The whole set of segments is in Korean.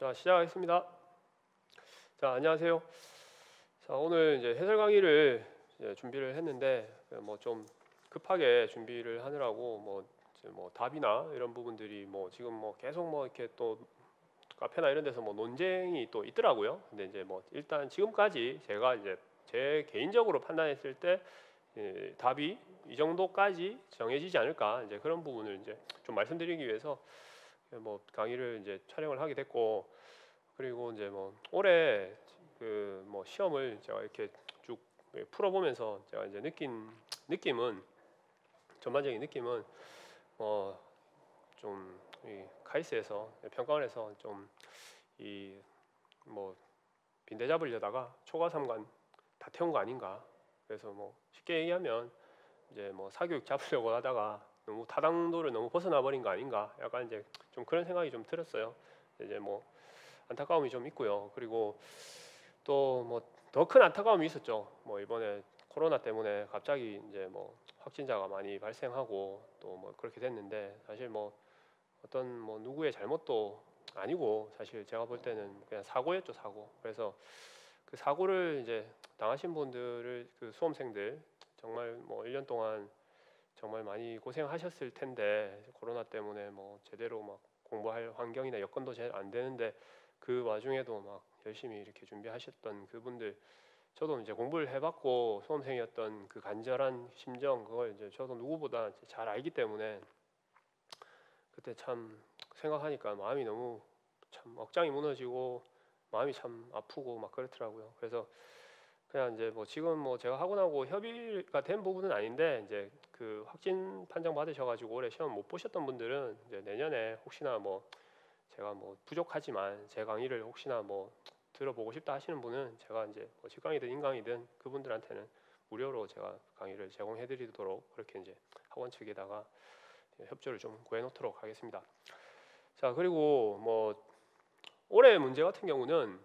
자, 시작하겠습니다. 자, 안녕하세요. 자, 오늘 이제 해설 강의를 이제 준비를 했는데 뭐 좀 급하게 준비를 하느라고 뭐 답이나 이런 부분들이 뭐 지금 뭐 계속 뭐 이렇게 또 카페나 이런 데서 뭐 논쟁이 또 있더라고요. 근데 이제 뭐 일단 지금까지 제가 이제 제 개인적으로 판단했을 때 답이 이 정도까지 정해지지 않을까, 이제 그런 부분을 이제 좀 말씀드리기 위해서 뭐 강의를 이제 촬영을 하게 됐고, 그리고 이제 뭐 올해 그 뭐 시험을 제가 이렇게 쭉 풀어보면서 제가 이제 느낀 느낌은, 전반적인 느낌은 좀 이 카이스트에서 평가원에서 좀 이 뭐 빈대 잡으려다가 초과 3관 다 태운 거 아닌가. 그래서 뭐 쉽게 얘기하면 이제 뭐 사교육 잡으려고 하다가 너무 타당도를 너무 벗어나 버린 거 아닌가, 약간 이제 좀 그런 생각이 좀 들었어요. 이제 뭐 안타까움이 좀 있고요. 그리고 또 뭐 더 큰 안타까움이 있었죠. 뭐 이번에 코로나 때문에 갑자기 이제 뭐 확진자가 많이 발생하고 또 뭐 그렇게 됐는데, 사실 뭐 어떤 뭐 누구의 잘못도 아니고 사실 제가 볼 때는 그냥 사고였죠, 사고. 그래서 그 사고를 이제 당하신 분들을, 그 수험생들 정말 뭐 1년 동안 정말 많이 고생하셨을 텐데, 코로나 때문에 뭐 제대로 막 공부할 환경이나 여건도 잘 안 되는데 그 와중에도 막 열심히 이렇게 준비하셨던 그분들, 저도 이제 공부를 해봤고 수험생이었던 그 간절한 심정, 그걸 이제 저도 누구보다 잘 알기 때문에 그때 참 생각하니까 마음이 너무 참 억장이 무너지고 마음이 참 아프고 막 그렇더라고요. 그래서 그냥 이제 뭐 지금 뭐 제가 하고 나고 협의가 된 부분은 아닌데, 이제 그 확진 판정 받으셔가지고 올해 시험 못 보셨던 분들은 이제 내년에 혹시나 뭐 제가 뭐 부족하지만 제 강의를 혹시나 뭐 들어보고 싶다 하시는 분은 제가 이제 뭐 직강이든 인강이든 그분들한테는 무료로 제가 강의를 제공해드리도록 그렇게 이제 학원 측에다가 협조를 좀 구해놓도록 하겠습니다. 자, 그리고 뭐 올해 문제 같은 경우는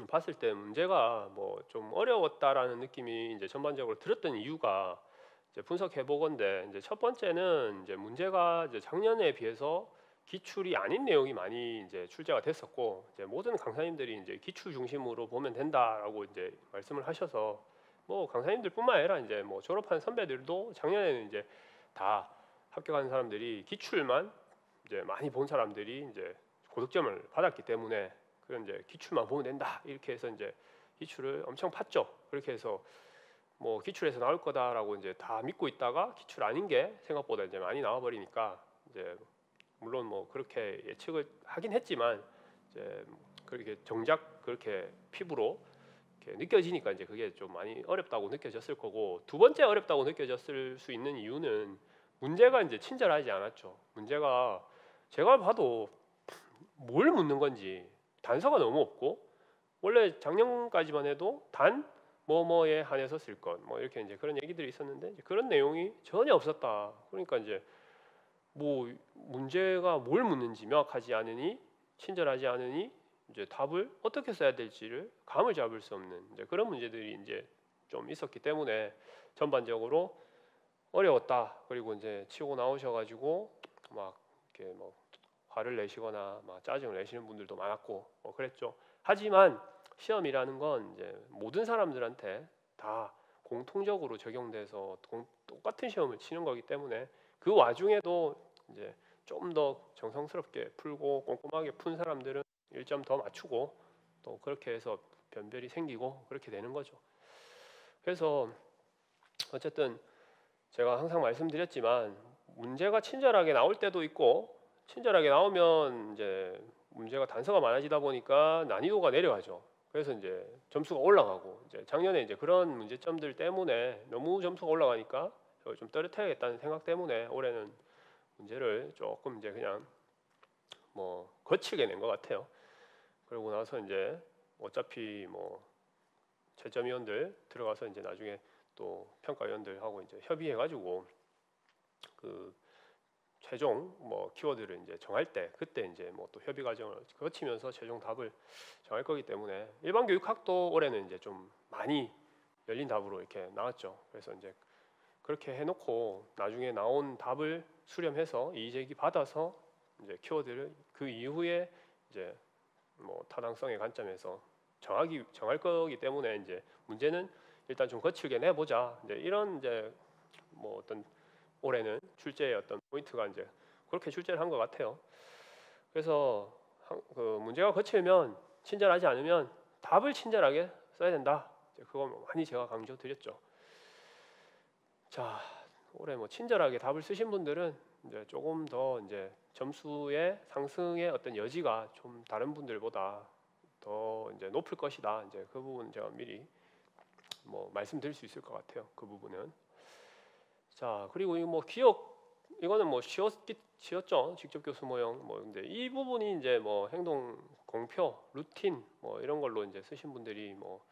봤을 때 문제가 뭐 좀 어려웠다라는 느낌이 이제 전반적으로 들었던 이유가 이제 분석해 보건데, 이제 첫 번째는 이제 문제가 이제 작년에 비해서 기출이 아닌 내용이 많이 이제 출제가 됐었고, 이제 모든 강사님들이 이제 기출 중심으로 보면 된다라고 이제 말씀을 하셔서, 뭐 강사님들뿐만 아니라 이제 뭐 졸업한 선배들도 작년에는 이제 다 합격한 사람들이 기출만 이제 많이 본 사람들이 이제 고득점을 받았기 때문에 그런 이제 기출만 보면 된다 이렇게 해서 이제 기출을 엄청 팠죠. 그렇게 해서 뭐 기출에서 나올 거다라고 이제 다 믿고 있다가 기출 아닌 게 생각보다 이제 많이 나와 버리니까, 이제 물론 뭐 그렇게 예측을 하긴 했지만 이제 그렇게 정작 그렇게 피부로 이렇게 느껴지니까 이제 그게 좀 많이 어렵다고 느껴졌을 거고, 두 번째 어렵다고 느껴졌을 수 있는 이유는 문제가 이제 친절하지 않았죠. 문제가 제가 봐도 뭘 묻는 건지 단서가 너무 없고, 원래 작년까지만 해도 단 뭐뭐에 한해서 쓸 것 뭐 이렇게 이제 그런 얘기들이 있었는데, 이제 그런 내용이 전혀 없었다. 그러니까 이제 뭐 문제가 뭘 묻는지 명확하지 않으니, 친절하지 않으니 이제 답을 어떻게 써야 될지를 감을 잡을 수 없는 이제 그런 문제들이 이제 좀 있었기 때문에 전반적으로 어려웠다. 그리고 이제 치고 나오셔가지고 막 이렇게 뭐 화를 내시거나 막 짜증을 내시는 분들도 많았고 뭐 그랬죠. 하지만 시험이라는 건 이제 모든 사람들한테 다 공통적으로 적용돼서 똑같은 시험을 치는 거기 때문에, 그 와중에도 이제 좀 더 정성스럽게 풀고 꼼꼼하게 푼 사람들은 1점 더 맞추고 또 그렇게 해서 변별이 생기고 그렇게 되는 거죠. 그래서 어쨌든 제가 항상 말씀드렸지만 문제가 친절하게 나올 때도 있고, 친절하게 나오면 이제 문제가 단서가 많아지다 보니까 난이도가 내려가죠. 그래서 이제 점수가 올라가고, 이제 작년에 이제 그런 문제점들 때문에 너무 점수가 올라가니까 좀 떨어뜨려야겠다는 생각 때문에 올해는 문제를 조금 이제 그냥 뭐 거칠게 낸 것 같아요. 그러고 나서 이제 어차피 뭐 채점위원들 들어가서 이제 나중에 또 평가위원들하고 이제 협의해가지고 그 최종 뭐 키워드를 이제 정할 때, 그때 이제 뭐 또 협의 과정을 거치면서 최종 답을 정할 거기 때문에 일반 교육학도 올해는 이제 좀 많이 열린 답으로 이렇게 나왔죠. 그래서 이제 그렇게 해놓고 나중에 나온 답을 수렴해서 이의제기 받아서 이제 키워드를 그 이후에 이제 뭐 타당성의 관점에서 정할 거기 때문에 이제 문제는 일단 좀 거칠게 내보자. 이제 이런 이제 뭐 어떤 올해는 출제의 어떤 포인트가 이제 그렇게 출제를 한 것 같아요. 그래서 그 문제가 거칠면 친절하지 않으면 답을 친절하게 써야 된다. 그거 많이 제가 강조드렸죠. 자, 올해 뭐 친절하게 답을 쓰신 분들은 이제 조금 더 이제 점수의 상승의 어떤 여지가 좀 다른 분들보다 더 이제 높을 것이다. 이제 그 부분 제가 미리 뭐 말씀드릴 수 있을 것 같아요. 그 부분은. 자, 그리고 이 뭐 기억 이거는 뭐 쉬었죠. 직접 교수 모형 뭐 근데 이 부분이 이제 뭐 행동 공표, 루틴 뭐 이런 걸로 이제 쓰신 분들이 뭐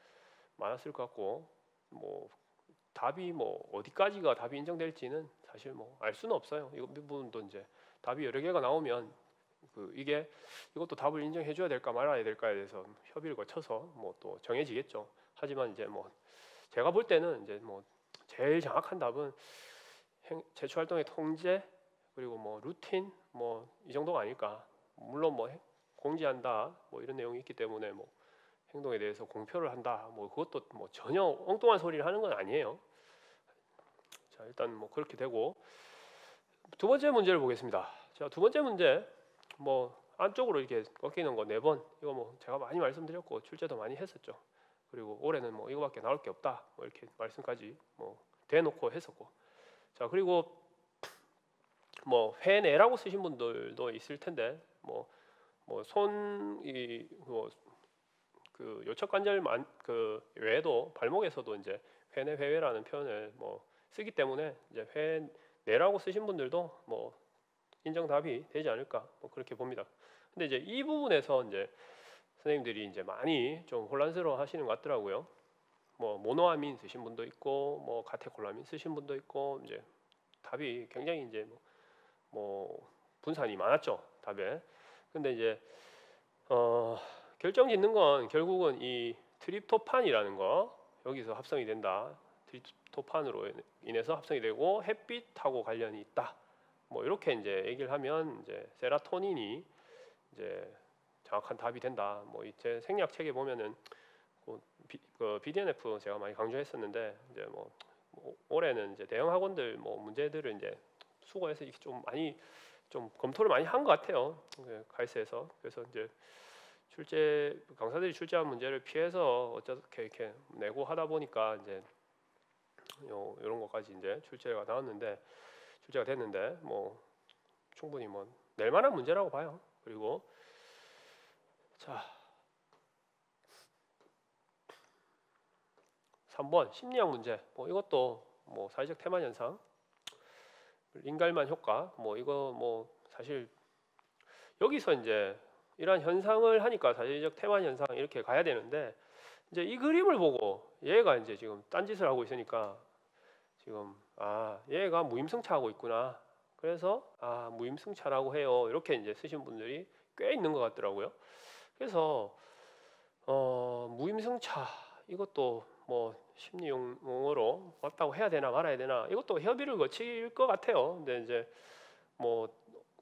많았을 것 같고 뭐 답이 뭐 어디까지가 답이 인정될지는 사실 뭐 알 수는 없어요. 이 부분도 이제 답이 여러 개가 나오면 그 이것도 답을 인정해 줘야 될까 말아야 될까에 대해서 협의를 거쳐서 뭐 또 정해지겠죠. 하지만 이제 뭐 제가 볼 때는 이제 뭐 제일 정확한 답은 제출 활동의 통제 그리고 뭐 루틴 뭐 이 정도가 아닐까. 물론 뭐 공지한다 뭐 이런 내용이 있기 때문에 뭐 행동에 대해서 공표를 한다 뭐 그것도 뭐 전혀 엉뚱한 소리를 하는 건 아니에요. 자, 일단 뭐 그렇게 되고 두 번째 문제를 보겠습니다. 자, 두 번째 문제 뭐 안쪽으로 이렇게 꺾이는 거 4번 이거 뭐 제가 많이 말씀드렸고 출제도 많이 했었죠. 그리고 올해는 뭐 이거밖에 나올 게 없다 뭐 이렇게 말씀까지 뭐 대놓고 했었고 자 그리고 뭐 회내라고 쓰신 분들도 있을 텐데 뭐 손이 뭐 그 요척 관절 그 외에도 발목에서도 이제 회내 회외라는 표현을 뭐 쓰기 때문에 이제 회내라고 쓰신 분들도 뭐 인정 답이 되지 않을까 뭐 그렇게 봅니다. 근데 이제 이 부분에서 이제 선생님들이 이제 많이 좀 혼란스러워 하시는 것 같더라고요. 뭐 모노아민 쓰신 분도 있고 뭐 카테콜라민 쓰신 분도 있고 이제 답이 굉장히 이제 뭐 분산이 많았죠 답에. 근데 이제 결정 짓는 건 결국은 이 트립토판이라는 거 여기서 합성이 된다. 트립토판으로 인해서 합성이 되고 햇빛하고 관련이 있다. 뭐 이렇게 이제 얘기를 하면 이제 세라토닌이 이제 정확한 답이 된다. 뭐 제 생략 책에 보면은 그 BDNF 제가 많이 강조했었는데 이제 뭐 올해는 이제 대형 학원들 뭐 문제들을 이제 수고해서 이렇게 좀 많이 좀 검토를 많이 한 것 같아요. 가이스에서. 그래서 이제 강사들이 출제한 문제를 피해서 어떻게 이렇게 내고 하다 보니까 이제 이런 것까지 이제 출제가 됐는데 뭐 충분히 뭐 낼 만한 문제라고 봐요. 그리고 자 3번 심리학 문제 뭐 이것도 뭐 사회적 태만 현상 링갈만 효과 뭐 이거 뭐 사실 여기서 이제 이러한 현상을 하니까 사회적 태만 현상 이렇게 가야 되는데 이제 이 그림을 보고 얘가 이제 지금 딴짓을 하고 있으니까 지금 얘가 무임승차하고 있구나. 그래서 무임승차라고 해요. 이렇게 이제 쓰신 분들이 꽤 있는 것 같더라고요. 그래서 무임승차 이것도 뭐 심리 용어로 맞다고 해야 되나 말아야 되나 이것도 협의를 거칠 것 같아요. 근데 이제 뭐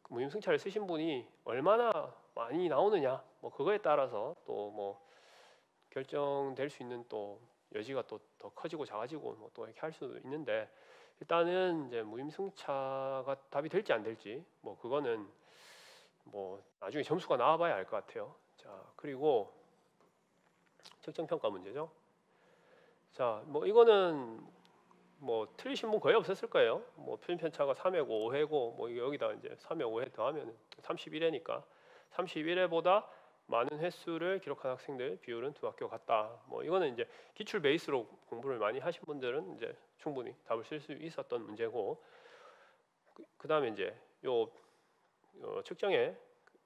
무임승차를 쓰신 분이 얼마나 많이 나오느냐 뭐 그거에 따라서 또 뭐 결정될 수 있는 또 여지가 또 더 커지고 작아지고 뭐 또 이렇게 할 수도 있는데 일단은 이제 무임승차가 답이 될지 안 될지 뭐 그거는 뭐 나중에 점수가 나와봐야 알 것 같아요. 자 그리고 측정평가 문제죠. 자 뭐 이거는 뭐 틀리신 분 거의 없었을 거예요. 뭐 표준 편차가 3회고 5회고 뭐 여기다 이제 3회 5회 더하면 31회니까 31회보다 많은 횟수를 기록한 학생들 비율은 두 학교 같다. 뭐 이거는 이제 기출 베이스로 공부를 많이 하신 분들은 이제 충분히 답을 쓸 수 있었던 문제고 그다음에 이제 요 측정의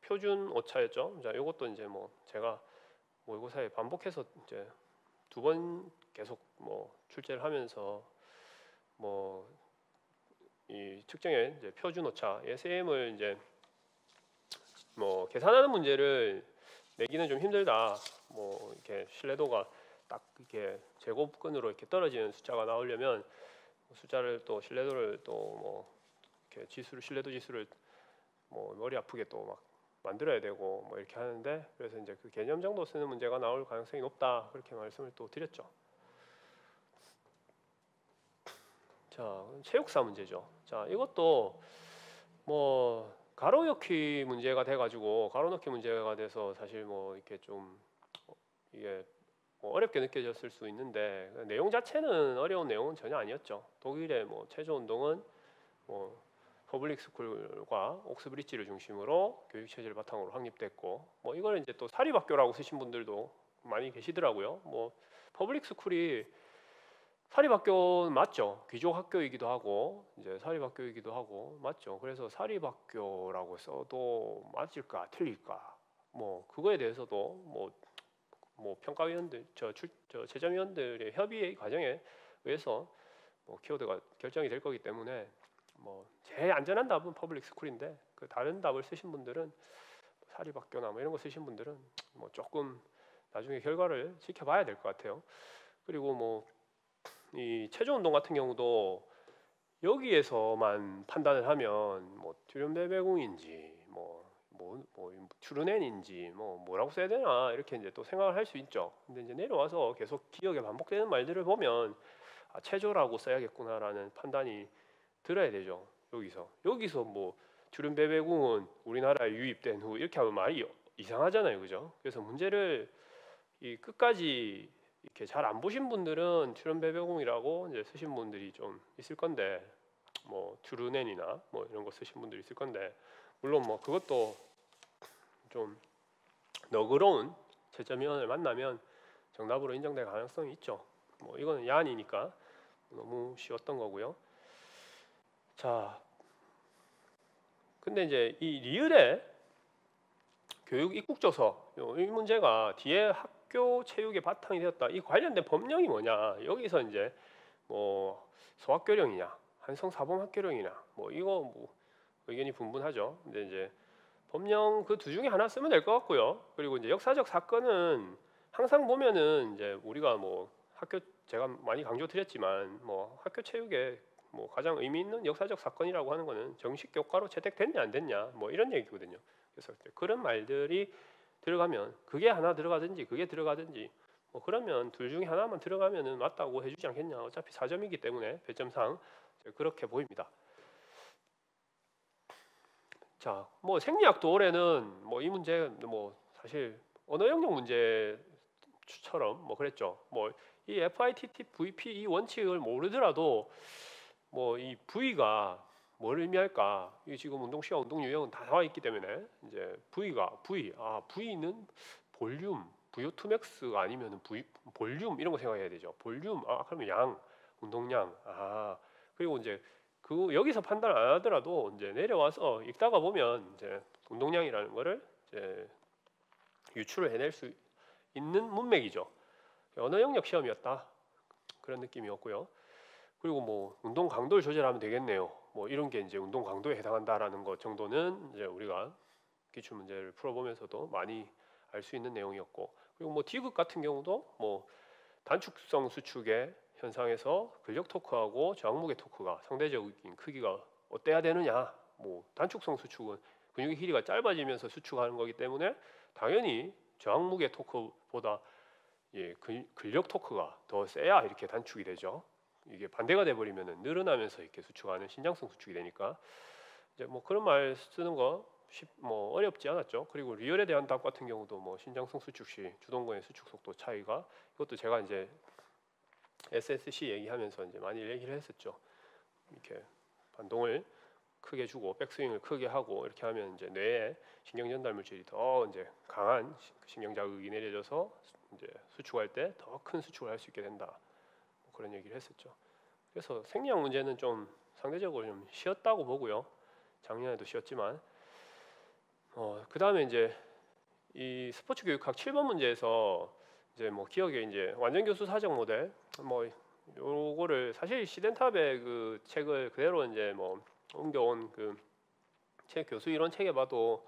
표준 오차였죠. 자, 이것도 이제 뭐 제가 모의고사에 반복해서 이제 2번 계속 뭐 출제를 하면서 뭐 이 측정의 이제 표준 오차 SM을 이제 뭐 계산하는 문제를 내기는 좀 힘들다. 뭐 이렇게 신뢰도가 딱 이렇게 제곱근으로 이렇게 떨어지는 숫자가 나오려면 숫자를 또 신뢰도를 또 뭐 이렇게 신뢰도 지수를 뭐 머리 아프게 또 막 만들어야 되고 뭐 이렇게 하는데, 그래서 이제 그 개념 정도 쓰는 문제가 나올 가능성이 높다, 그렇게 말씀을 또 드렸죠. 자, 체육사 문제죠. 자, 이것도 뭐 가로 넣기 문제가 돼가지고, 가로 넣기 문제가 돼서 사실 뭐 이렇게 좀 이게 뭐 어렵게 느껴졌을 수 있는데, 내용 자체는 어려운 내용은 전혀 아니었죠. 독일의 뭐 체조 운동은 뭐 퍼블릭 스쿨과 옥스브리지를 중심으로 교육 체제를 바탕으로 확립됐고, 뭐 이걸 이제 또 사립학교라고 쓰신 분들도 많이 계시더라고요. 뭐 퍼블릭 스쿨이 사립학교 맞죠? 귀족 학교이기도 하고 이제 사립학교이기도 하고 맞죠? 그래서 사립학교라고 써도 맞을까 틀릴까, 뭐 그거에 대해서도 뭐 평가위원들 저 재정위원들의 협의 과정에 의해서 뭐 키워드가 결정이 될 거기 때문에, 뭐 제일 안전한 답은 퍼블릭 스쿨인데, 그 다른 답을 쓰신 분들은 사립학교나 뭐 이런 거 쓰신 분들은 뭐 조금 나중에 결과를 지켜봐야 될 것 같아요. 그리고 뭐 이 체조 운동 같은 경우도 여기에서만 판단을 하면 뭐 듀른베베궁인지 튜르넨인지 뭐라고 써야 되나 이렇게 이제 또 생각을 할 수 있죠. 근데 이제 내려와서 계속 기억에 반복되는 말들을 보면 아, 체조라고 써야겠구나라는 판단이 들어야 되죠. 여기서 뭐 튜른베베궁은 우리나라에 유입된 후 이렇게 하면 말이 이상하잖아요, 그죠? 그래서 문제를 이 끝까지 이렇게 잘 안 보신 분들은 튜른베베궁이라고 이제 쓰신 분들이 좀 있을 건데, 뭐 튜르넨이나 뭐 이런 거 쓰신 분들이 있을 건데, 물론 뭐 그것도 좀 너그러운 채점위원을 만나면 정답으로 인정될 가능성이 있죠. 뭐 이거는 야한이니까 너무 쉬웠던 거고요. 자, 근데 이제 이 리을의 교육 입국조서 이 문제가 뒤에 학교 체육의 바탕이 되었다. 이 관련된 법령이 뭐냐? 여기서 이제 뭐 소학교령이냐, 한성사범학교령이냐, 뭐 이거 뭐 의견이 분분하죠. 근데 이제 법령 그 두 중에 하나 쓰면 될 것 같고요. 그리고 이제 역사적 사건은 항상 보면은 이제 우리가 뭐 학교 제가 많이 강조드렸지만 뭐 학교 체육에 뭐 가장 의미 있는 역사적 사건이라고 하는 거는 정식 교과로 채택됐냐 안 됐냐 뭐 이런 얘기거든요. 그래서 그런 말들이 들어가면 그게 하나 들어가든지 그게 들어가든지 뭐 그러면 둘 중에 하나만 들어가면은 맞다고 해주지 않겠냐. 어차피 4점이기 때문에 배점상 그렇게 보입니다. 자, 뭐 생리학도 올해는 뭐 이 문제 뭐 사실 언어 영역 문제처럼 뭐 그랬죠. 뭐 이 FITT, VP 이 원칙을 모르더라도 뭐 이 V가 뭘 의미할까? 이 지금 운동 시간, 운동 유형은 다 나와 있기 때문에 이제 V는 볼륨, VO2 max가 아니면 볼륨 이런 거 생각해야 되죠. 볼륨 그러면 양, 운동량 그리고 이제 그 여기서 판단 안 하더라도 이제 내려와서 읽다가 보면 이제 운동량이라는 거를 이제 유추를 해낼 수 있는 문맥이죠. 언어 영역 시험이었다 그런 느낌이었고요. 그리고 뭐 운동 강도를 조절하면 되겠네요. 뭐 이런 게 이제 운동 강도에 해당한다라는 것 정도는 이제 우리가 기출 문제를 풀어보면서도 많이 알 수 있는 내용이었고, 그리고 뭐 디귿 같은 경우도 뭐 단축성 수축의 현상에서 근력 토크하고 저항무게 토크가 상대적인 크기가 어때야 되느냐. 뭐 단축성 수축은 근육의 길이가 짧아지면서 수축하는 거기 때문에 당연히 저항무게 토크보다 근력 토크가 더 세야 이렇게 단축이 되죠. 이게 반대가 돼버리면은 늘어나면서 이렇게 수축하는 신장성 수축이 되니까 이제 뭐 그런 말 쓰는 거 뭐 어렵지 않았죠. 그리고 리얼에 대한 답 같은 경우도 뭐 신장성 수축 시 주동근의 수축 속도 차이가, 이것도 제가 이제 SSC 얘기하면서 이제 많이 얘기를 했었죠. 이렇게 반동을 크게 주고 백스윙을 크게 하고 이렇게 하면 이제 뇌에 신경 전달 물질이 더 이제 강한 신경 자극이 내려져서 이제 수축할 때 더 큰 수축을 할 수 있게 된다. 뭐 그런 얘기를 했었죠. 그래서 생리학 문제는 좀 상대적으로 좀 쉬웠다고 보고요. 작년에도 쉬웠지만 그 다음에 이제 이 스포츠 교육학 7번 문제에서 이제 뭐 기억에 이제 완전 교수 사정 모델 뭐 요거를 사실 시덴탑의 그 책을 그대로 이제 뭐 옮겨온 그 책 교수 이론 책에 봐도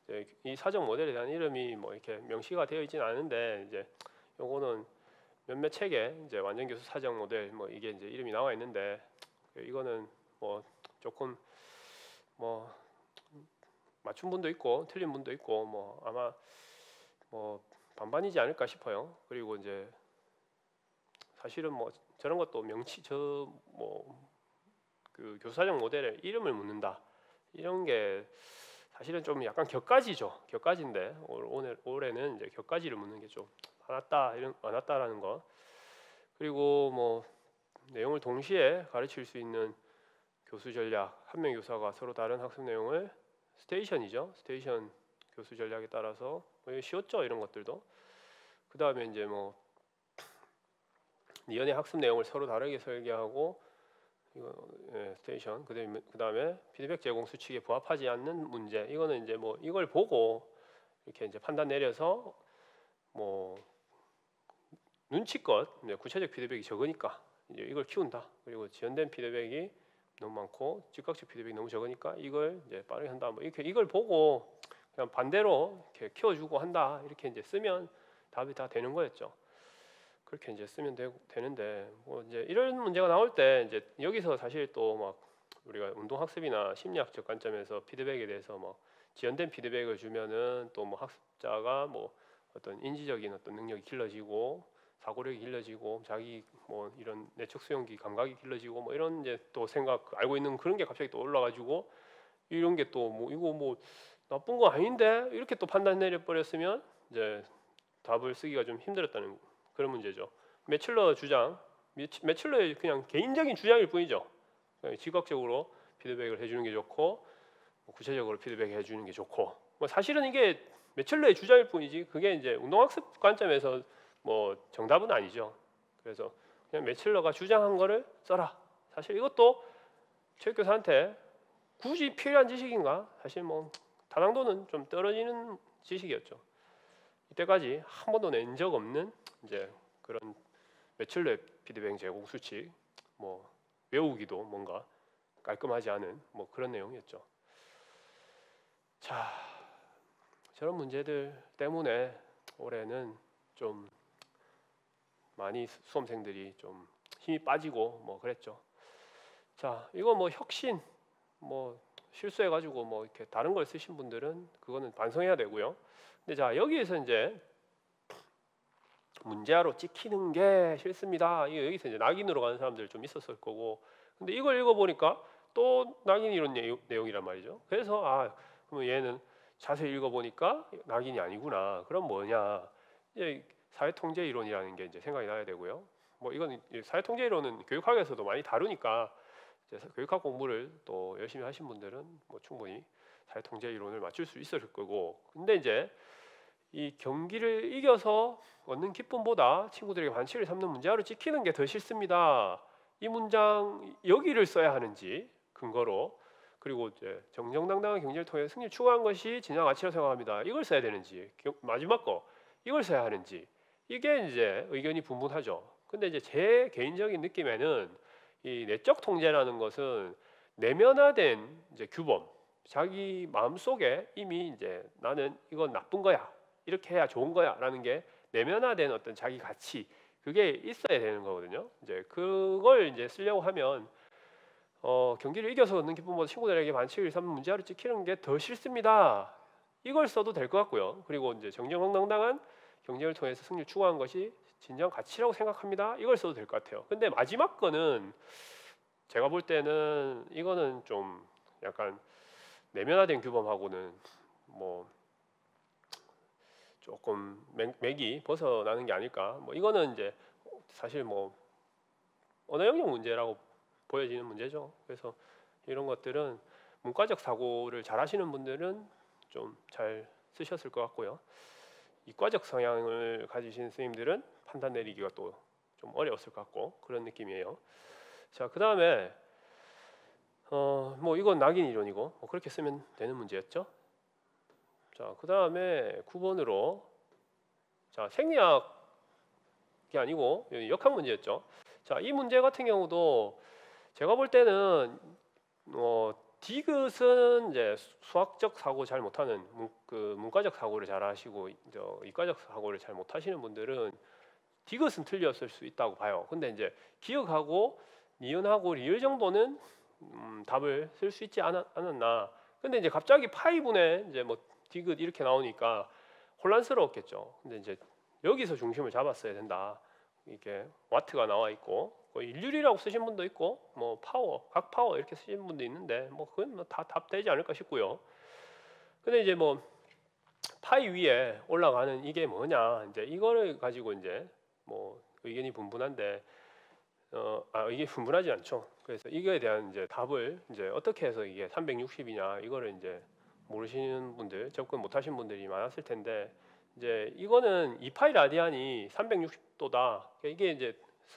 이제 이 사정 모델에 대한 이름이 뭐 이렇게 명시가 되어 있지는 않은데, 이제 요거는 몇몇 책에 이제 완전 교수 사정 모델 뭐 이게 이제 이름이 나와 있는데, 이거는 뭐 조금 뭐 맞춘 분도 있고 틀린 분도 있고 뭐 아마 뭐 반반이지 않을까 싶어요. 그리고 이제 사실은 뭐 저런 것도 명치 저 뭐 그 교사적 모델에 이름을 묻는다 이런 게 사실은 좀 약간 격가지죠. 격가지인데 올해는 이제 격가지를 묻는 게 좀 많았다라는 거. 그리고 뭐 내용을 동시에 가르칠 수 있는 교수 전략, 한 명 교사가 서로 다른 학습 내용을 스테이션 교수 전략에 따라서 뭐 쉬웠죠 이런 것들도. 그 다음에 이제 뭐 니은의 학습 내용을 서로 다르게 설계하고 이거 스테이션 그 다음에 피드백 제공 수칙에 부합하지 않는 문제 이거는 이제 뭐 이걸 보고 이렇게 이제 판단 내려서 뭐 눈치껏 구체적 피드백이 적으니까 이제 이걸 키운다. 그리고 지연된 피드백이 너무 많고 즉각적 피드백이 너무 적으니까 이걸 이제 빠르게 한다. 뭐 이렇게 이걸 보고 그냥 반대로 이렇게 키워주고 한다. 이렇게 이제 쓰면 답이 다 되는 거였죠. 그렇게 이제 쓰면 되는데 뭐 이제 이런 문제가 나올 때 이제 여기서 사실 또 막 우리가 운동 학습이나 심리학적 관점에서 피드백에 대해서 뭐 지연된 피드백을 주면은 또 뭐 학습자가 뭐 어떤 인지적인 어떤 능력이 길러지고 사고력이 길러지고 자기 뭐 이런 내적 수용기 감각이 길러지고 뭐 이런 이제 또 생각 알고 있는 그런 게 갑자기 또 올라가지고 이런 게 또 뭐 이거 뭐 나쁜 거 아닌데 이렇게 또 판단 내려 버렸으면 이제 답을 쓰기가 좀 힘들었다는 그런 문제죠. 매칠러 주장, 매칠러의 그냥 개인적인 주장일 뿐이죠. 지각적으로 피드백을 해주는 게 좋고 구체적으로 피드백 해주는 게 좋고 뭐 사실은 이게 매칠러의 주장일 뿐이지 그게 이제 운동학습 관점에서 뭐 정답은 아니죠. 그래서 그냥 매칠러가 주장한 거를 써라. 사실 이것도 체육교사한테 굳이 필요한 지식인가? 사실 뭐 다당도는 좀 떨어지는 지식이었죠. 이때까지 한 번도 낸 적 없는 이제 그런 매칠러 피드백 제공 수칙 뭐 외우기도 뭔가 깔끔하지 않은 뭐 그런 내용이었죠. 자, 저런 문제들 때문에 올해는 좀 많이 수험생들이 좀 힘이 빠지고 뭐 그랬죠. 자, 이거 뭐 혁신 뭐 실수해가지고 뭐 이렇게 다른 걸 쓰신 분들은 그거는 반성해야 되고요. 근데 자 여기에서 이제 문제아로 찍히는 게 싫습니다. 이거 여기서 이제 낙인으로 가는 사람들 좀 있었을 거고, 근데 이걸 읽어보니까 또 낙인 이런 내용이란 말이죠. 그래서 아 그럼 얘는 자세히 읽어보니까 낙인이 아니구나. 그럼 뭐냐? 이제 사회통제 이론이라는 게 이제 생각이 나야 되고요. 뭐 이건 사회통제 이론은 교육학에서도 많이 다루니까 이제 교육학 공부를 또 열심히 하신 분들은 뭐 충분히 사회통제 이론을 맞출 수 있을 거고, 근데 이제 이 경기를 이겨서 얻는 기쁨보다 친구들에게 반칙을 삼는 문제아로 찍히는 게 더 싫습니다. 이 문장 여기를 써야 하는지 근거로, 그리고 이제 정정당당한 경쟁을 통해 승리를 추구한 것이 진짜 가치라고 생각합니다. 이걸 써야 되는지, 마지막 거 이걸 써야 하는지, 이게 이제 의견이 분분하죠. 근데 이제 제 개인적인 느낌에는 이 내적 통제라는 것은 내면화된 이제 규범, 자기 마음 속에 이미 이제 나는 이건 나쁜 거야, 이렇게 해야 좋은 거야라는 게 내면화된 어떤 자기 가치, 그게 있어야 되는 거거든요. 이제 그걸 이제 쓰려고 하면 경기를 이겨서 얻는 기쁨보다 친구들에게 반칙을 삼는 문제아로 찍히는 게 더 싫습니다. 이걸 써도 될 것 같고요. 그리고 이제 정정당당한 경쟁을 통해서 승리를 추구한 것이 진정 가치라고 생각합니다. 이걸 써도 될 것 같아요. 근데 마지막 거는 제가 볼 때는 이거는 좀 약간 내면화된 규범하고는 뭐 조금 맥이 벗어나는 게 아닐까. 뭐 이거는 이제 사실 뭐 언어 영역 문제라고 보여지는 문제죠. 그래서 이런 것들은 문과적 사고를 잘 하시는 분들은 좀 잘 쓰셨을 것 같고요. 이과적 성향을 가지신 선생님들은 판단 내리기가 또 좀 어려웠을 것 같고 그런 느낌이에요. 자, 그 다음에 뭐 이건 낙인 이론이고 뭐 그렇게 쓰면 되는 문제였죠. 자, 그 다음에 9번으로 자 생리학이 아니고 역학 문제였죠. 자, 이 문제 같은 경우도 제가 볼 때는 디귿은 이제 수학적 사고 잘 못하는 문과적 사고를 잘 하시고 이과적 사고를 잘 못하시는 분들은 디귿은 틀렸을 수 있다고 봐요. 근데 이제 기억하고 니은하고 리을 정도는 답을 쓸 수 있지 않았나. 근데 이제 갑자기 파이분의 이제 뭐 디귿 이렇게 나오니까 혼란스러웠겠죠. 근데 이제 여기서 중심을 잡았어야 된다. 이게 와트가 나와 있고 일률이라고 쓰신 분도 있고 뭐 파워, 각 파워 이렇게 쓰신 분도 있는데 뭐 그건 뭐 다 답되지 않을까 싶고요. 근데 이제 뭐 파이 위에 올라가는 이게 뭐냐, 이제 이거를 가지고 이제 뭐 의견이 분분한데 이게 분분하지 않죠. 그래서 이거에 대한 이제 답을 이제 어떻게 해서 이게 360이냐 이거를 이제 모르시는 분들, 접근 못하신 분들이 많았을 텐데, 이제 이거는 2파이 라디안이 360도다. 이게 이제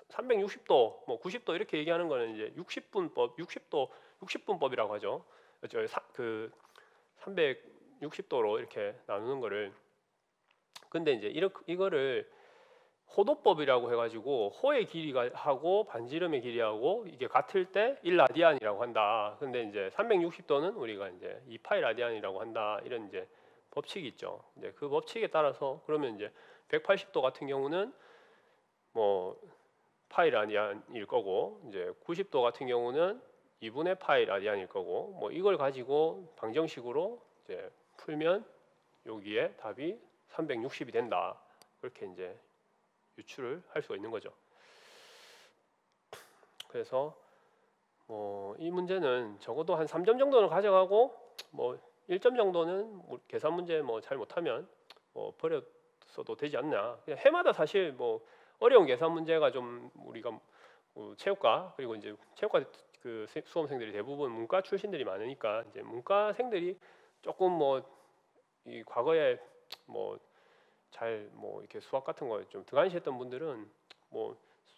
360도, 뭐 90도 이렇게 얘기하는 거는 이제 60분법, 60분법이라고 하죠. 그 360도로 이렇게 나누는 거를. 근데 이제 이거를 호도법이라고 해가지고 호의 길이가 하고 반지름의 길이하고 이게 같을 때 1라디안이라고 한다. 근데 이제 360도는 우리가 이제 2파이 라디안이라고 한다. 이런 이제 법칙이 있죠. 이제 그 법칙에 따라서 그러면 이제 180도 같은 경우는 뭐 파이 라디안일 거고, 이제 90도 같은 경우는 2분의 파이 라디안일 거고, 뭐 이걸 가지고 방정식으로 이제 풀면 여기에 답이 360이 된다. 그렇게 이제 유출을 할 수가 있는 거죠. 그래서 뭐 이 문제는 적어도 한 3점 정도는 가져가고 뭐 1점 정도는 계산 문제 뭐 잘 못하면 뭐 버렸어도 되지 않나. 그냥 해마다 사실 뭐 어려운 계산 문제가 좀 우리가 체육과, 그리고 이제 체육과 그 수험생들이 대부분 문과 출신들이 많으니까 이제 문과생들이 조금 뭐 이 과거에 뭐 잘 뭐 이렇게 수학 같은 거 좀 등한시했던 분들은 뭐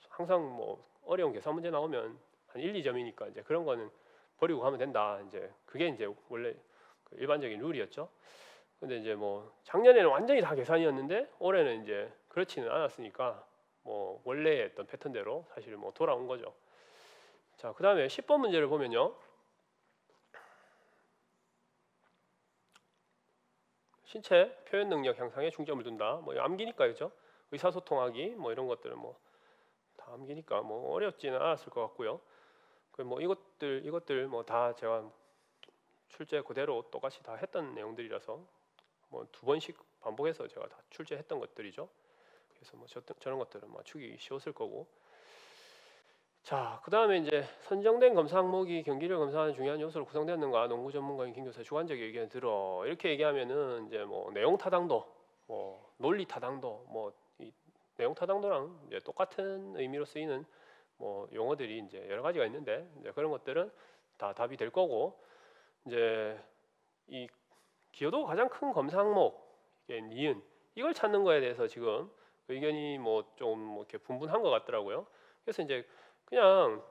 항상 뭐 어려운 계산 문제 나오면 한 1, 2점이니까 이제 그런 거는 버리고 가면 된다. 이제 그게 이제 원래 그 일반적인 룰이었죠. 근데 이제 뭐 작년에는 완전히 다 계산이었는데 올해는 이제 그렇지는 않았으니까 뭐 원래의 어떤 패턴대로 사실 뭐 돌아온 거죠. 자, 그다음에 10번 문제를 보면요. 신체 표현 능력 향상에 중점을 둔다. 뭐 암기니까 그죠? 의사소통하기 뭐 이런 것들은 뭐 다 암기니까 뭐 어렵지는 않았을 것 같고요. 그 뭐 이것들 뭐 다 제가 출제 그대로 똑같이 다 했던 내용들이라서 뭐 2번씩 반복해서 제가 다 출제했던 것들이죠. 그래서 뭐 저런 것들은 맞추기 쉬웠을 거고. 자, 그 다음에 이제 선정된 검사 항목이 경기를 검사하는 중요한 요소로 구성되었는가, 농구 전문가인 김 교사의 주관적 의견을 들어. 이렇게 얘기하면은 이제 뭐 내용 타당도, 뭐 논리 타당도, 뭐 이 내용 타당도랑 이제 똑같은 의미로 쓰이는 뭐 용어들이 이제 여러 가지가 있는데, 이제 그런 것들은 다 답이 될 거고, 이제 이 기여도가 가장 큰 검사 항목, 니은, 이걸 찾는 거에 대해서 지금 의견이 뭐 좀 이렇게 분분한 것 같더라고요. 그래서 이제 그냥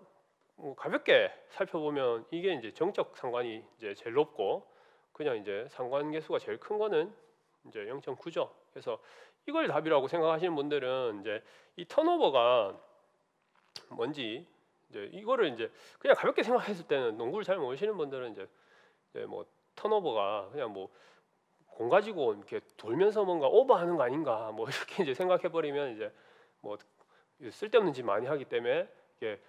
뭐 가볍게 살펴보면 이게 이제 정적 상관이 이제 제일 높고, 그냥 이제 상관계수가 제일 큰 거는 이제 0.9죠. 그래서 이걸 답이라고 생각하시는 분들은 이제 이 턴오버가 뭔지, 이제 이거를 이제 그냥 가볍게 생각했을 때는, 농구를 잘 모르시는 분들은 이제 뭐 턴오버가 그냥 뭐 공 가지고 이렇게 돌면서 뭔가 오버하는 거 아닌가, 뭐 이렇게 이제 생각해 버리면 이제 뭐 쓸데없는 짓 많이 하기 때문에 이게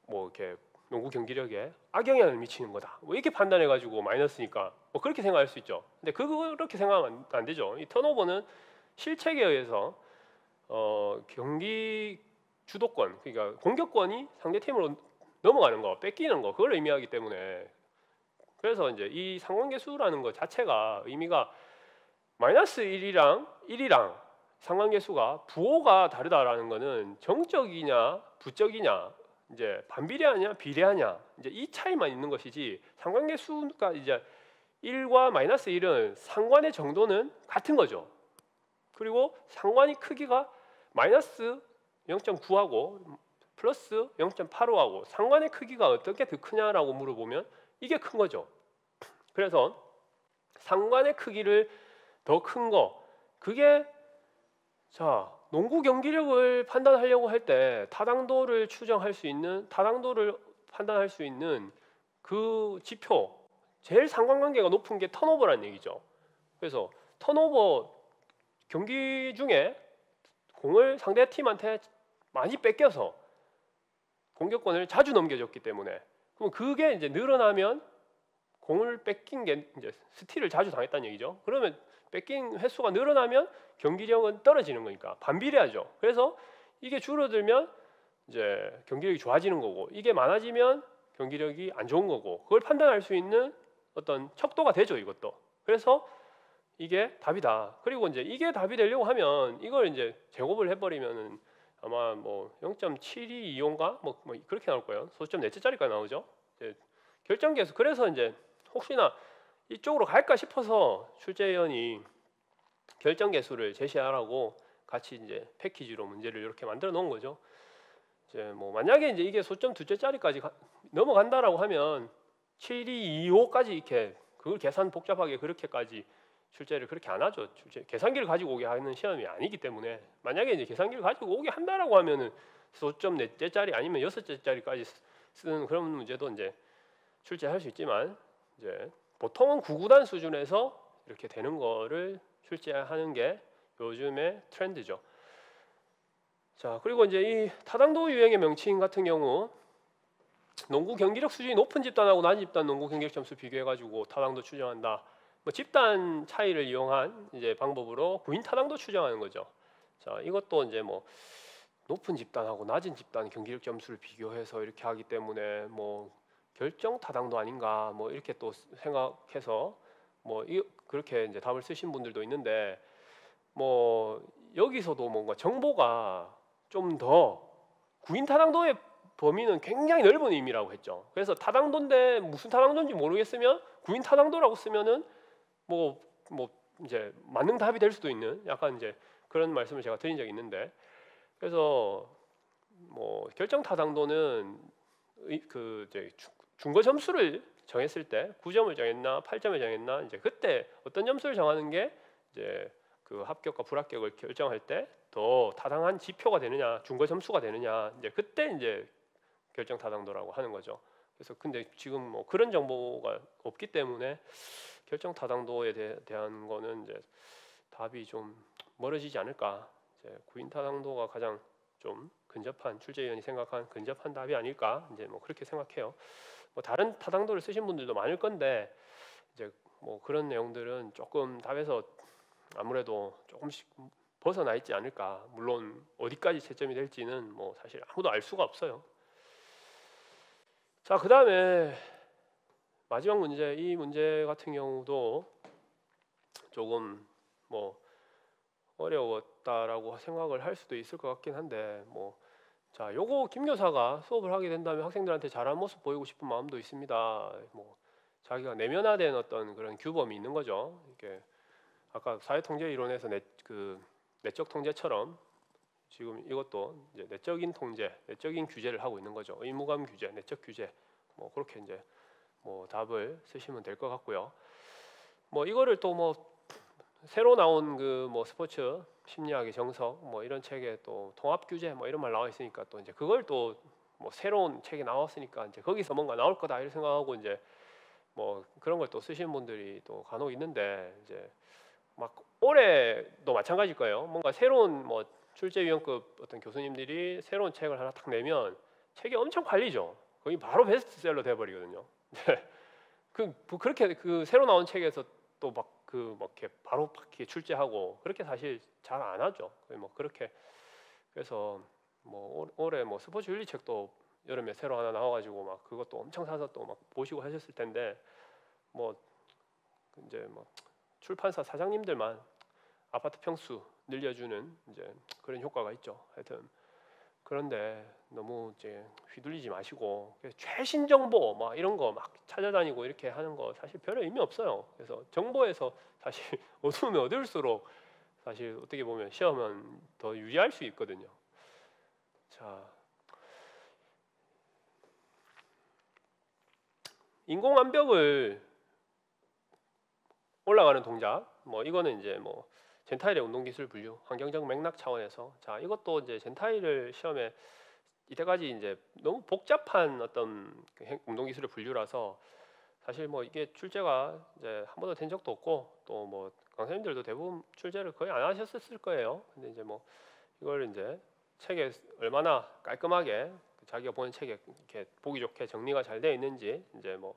뭐 이렇게 농구 경기력에 악영향을 미치는 거다, 뭐 이렇게 판단해 가지고 마이너스니까 뭐 그렇게 생각할 수 있죠. 근데 그렇게 생각하면 안 되죠. 이 턴오버는 실책에 의해서 경기 주도권, 그러니까 공격권이 상대 팀으로 넘어가는 거, 뺏기는 거, 그걸 의미하기 때문에, 그래서 이제 이 상관계수라는 것 자체가 의미가 마이너스 1이랑 상관계수가 부호가 다르다라는 거는 정적이냐 부적이냐, 이제 반비례하냐 비례하냐, 이제 이 차이만 있는 것이지, 상관계수가 이제 1과 마이너스 1은 상관의 정도는 같은 거죠. 그리고 상관이 크기가 마이너스 0.9하고 플러스 0.85하고 상관의 크기가 어떻게 더 크냐라고 물어보면 이게 큰 거죠. 그래서 상관의 크기를 더 큰 거, 그게 자 농구 경기력을 판단하려고 할 때 타당도를 추정할 수 있는, 타당도를 판단할 수 있는 그 지표, 제일 상관관계가 높은 게 턴오버라는 얘기죠. 그래서 턴오버, 경기 중에 공을 상대 팀한테 많이 뺏겨서 공격권을 자주 넘겨줬기 때문에, 그럼 그게 이제 늘어나면 공을 뺏긴 게 이제 스틸을 자주 당했다는 얘기죠. 그러면 뺏긴 횟수가 늘어나면 경기력은 떨어지는 거니까 반비례하죠. 그래서 이게 줄어들면 이제 경기력이 좋아지는 거고, 이게 많아지면 경기력이 안 좋은 거고, 그걸 판단할 수 있는 어떤 척도가 되죠, 이것도. 그래서 이게 답이다. 그리고 이제 이게 답이 되려고 하면 이걸 이제 제곱을 해버리면은 아마 뭐 0.7225인가 뭐 그렇게 나올 거예요. 소수점 넷째 자리까지 나오죠. 결정계수. 그래서 이제 혹시나 이쪽으로 갈까 싶어서 출제위원이 결정계수를 제시하라고 같이 이제 패키지로 문제를 이렇게 만들어 놓은 거죠. 이제 뭐 만약에 이제 이게 소점 둘째 자리까지 넘어간다라고 하면 7225까지 이렇게 그걸 계산 복잡하게 그렇게까지 출제를 그렇게 안 하죠. 출제 계산기를 가지고 오게 하는 시험이 아니기 때문에, 만약에 이제 계산기를 가지고 오게 한다라고 하면은 소점 넷째 자리 아니면 여섯째 자리까지 쓰는 그런 문제도 이제 출제할 수 있지만, 이제 보통은 구구단 수준에서 이렇게 되는 거를 출제하는 게 요즘의 트렌드죠. 자, 그리고 이제 이 타당도 유형의 명칭 같은 경우 농구 경기력 수준이 높은 집단하고 낮은 집단 농구 경기력 점수 비교해가지고 타당도 추정한다. 뭐 집단 차이를 이용한 이제 방법으로 구인 타당도 추정하는 거죠. 자, 이것도 이제 뭐 높은 집단하고 낮은 집단 경기력 점수를 비교해서 이렇게 하기 때문에 뭐 결정 타당도 아닌가 뭐 이렇게 또 생각해서 뭐 그렇게 이제 답을 쓰신 분들도 있는데, 뭐 여기서도 뭔가 정보가 좀 더 구인 타당도의 범위는 굉장히 넓은 의미라고 했죠. 그래서 타당도인데 무슨 타당도인지 모르겠으면 구인 타당도라고 쓰면은 뭐 이제 맞는 답이 될 수도 있는 약간 이제 그런 말씀을 제가 드린 적이 있는데, 그래서 뭐 결정 타당도는 그 이제 중거 점수를 정했을 때 9점을 정했나 8점을 정했나 이제 그때 어떤 점수를 정하는 게 이제 그 합격과 불합격을 결정할 때 더 타당한 지표가 되느냐, 중거 점수가 되느냐, 이제 그때 이제 결정 타당도라고 하는 거죠. 그래서 근데 지금 뭐 그런 정보가 없기 때문에 결정 타당도에 대한 거는 이제 답이 좀 멀어지지 않을까. 이제 구인 타당도가 가장 좀 근접한, 출제위원이 생각한 근접한 답이 아닐까. 이제 뭐 그렇게 생각해요. 뭐 다른 타당도를 쓰신 분들도 많을 건데 이제 뭐 그런 내용들은 조금 답에서 아무래도 조금씩 벗어나 있지 않을까. 물론 어디까지 채점이 될지는 뭐 사실 아무도 알 수가 없어요. 자, 그다음에 마지막 문제, 이 문제 같은 경우도 조금 뭐 어려웠다라고 생각을 할 수도 있을 것 같긴 한데, 뭐 자, 요거 김 교사가 수업을 하게 된다면 학생들한테 잘한 모습 보이고 싶은 마음도 있습니다. 뭐 자기가 내면화된 어떤 그런 규범이 있는 거죠. 이게 아까 사회통제 이론에서 내적 통제처럼 지금 이것도 이제 내적인 통제, 내적인 규제를 하고 있는 거죠. 의무감 규제, 내적 규제, 뭐 그렇게 이제 뭐 답을 쓰시면 될 것 같고요. 뭐 이거를 또 뭐 새로 나온 그 뭐 스포츠 심리학의 정석 뭐 이런 책에 또 통합 규제 뭐 이런 말 나와 있으니까 또 이제 그걸 또 뭐 새로운 책이 나왔으니까 이제 거기서 뭔가 나올 거다 이렇게 생각하고 이제 뭐 그런 걸 또 쓰시는 분들이 또 간혹 있는데, 이제 막 올해도 마찬가지일 거예요. 뭔가 새로운 뭐 출제위원급 어떤 교수님들이 새로운 책을 하나 딱 내면 책이 엄청 팔리죠. 거의 바로 베스트셀러 돼버리거든요. 그렇게 그 새로 나온 책에서 또 막 이렇게 바로 이렇게 출제하고 그렇게 사실 잘 안 하죠. 거의 뭐 그렇게. 그래서 뭐 올해 뭐 스포츠 윤리 책도 여름에 새로 하나 나와가지고 막 그것도 엄청 사서 또 막 보시고 하셨을 텐데, 뭐 이제 뭐 출판사 사장님들만 아파트 평수 늘려주는 이제 그런 효과가 있죠. 하여튼 그런데 너무 이제 휘둘리지 마시고 최신 정보 막 이런 거 막 찾아다니고 이렇게 하는 거 사실 별 의미 없어요. 그래서 정보에서 사실 얻으면 얻을수록 사실 어떻게 보면 시험은 더 유리할 수 있거든요. 자, 인공암벽을 올라가는 동작, 뭐 이거는 이제 뭐 젠타일의 운동기술 분류, 환경적 맥락 차원에서, 자 이것도 이제 젠타일을 시험에 이때까지 이제 너무 복잡한 어떤 운동기술의 분류라서 사실 뭐 이게 출제가 이제 한 번도 된 적도 없고 또 뭐 강사님들도 대부분 출제를 거의 안 하셨을 거예요. 근데 이제 뭐 이걸 이제 책에 얼마나 깔끔하게 자기가 보는 책에 이렇게 보기 좋게 정리가 잘 되어 있는지 이제 뭐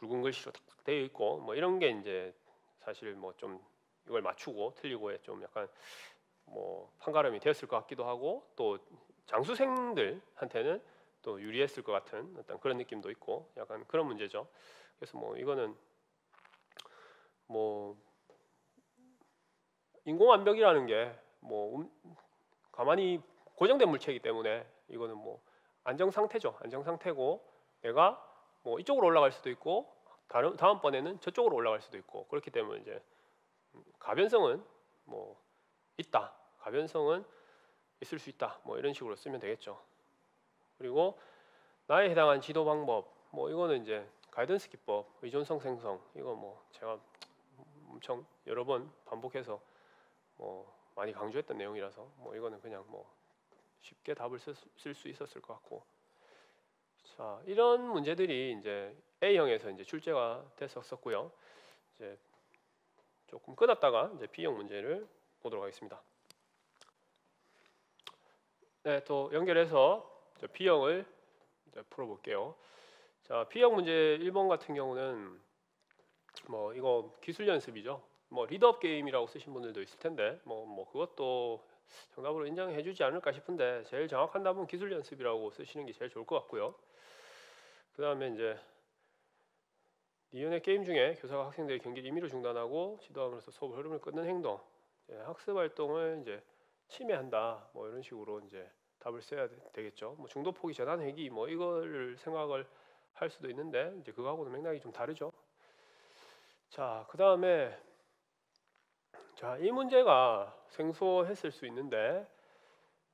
굵은 글씨로 탁 되어 있고 뭐 이런 게 이제 사실 뭐 좀 이걸 맞추고 틀리고에 좀 약간 뭐 판가름이 되었을 것 같기도 하고 또 장수생들한테는 또 유리했을 것 같은 어떤 그런 느낌도 있고 약간 그런 문제죠. 그래서 뭐 이거는 뭐 인공암벽이라는 게 뭐 가만히 고정된 물체이기 때문에 이거는 뭐 안정 상태죠. 안정 상태고 내가 뭐 이쪽으로 올라갈 수도 있고 다음번에는 저쪽으로 올라갈 수도 있고 그렇기 때문에 이제 가변성은 뭐 있다. 가변성은 있을 수 있다. 뭐 이런 식으로 쓰면 되겠죠. 그리고 나에 해당한 지도 방법 뭐 이거는 이제 가이던스 기법, 의존성 생성 이거 뭐 제가 엄청 여러 번 반복해서 뭐 많이 강조했던 내용이라서 뭐 이거는 그냥 뭐 쉽게 답을 쓸 수 있었을 것 같고 자 이런 문제들이 이제 A형에서 이제 출제가 됐었고요. 이제 조금 끊었다가 이제 B형 문제를 보도록 하겠습니다. 네, 또 연결해서 B형을 이제 풀어볼게요. 자, B형 문제 1번 같은 경우는 뭐 이거 기술 연습이죠. 뭐 리드업 게임이라고 쓰신 분들도 있을 텐데 뭐 그것도 정답으로 인정해주지 않을까 싶은데 제일 정확한 답은 기술 연습이라고 쓰시는 게 제일 좋을 것 같고요. 그 다음에 이제 니은의 게임 중에 교사가 학생들의 경기를 임의로 중단하고 지도함으로써 수업 흐름을 끊는 행동, 학습 활동을 이제 침해한다. 뭐 이런 식으로 이제 답을 써야 되겠죠. 뭐 중도 포기 전환 회기 뭐 이거를 생각을 할 수도 있는데 이제 그거하고는 맥락이 좀 다르죠. 자, 그 다음에 자, 이 문제가 생소했을 수 있는데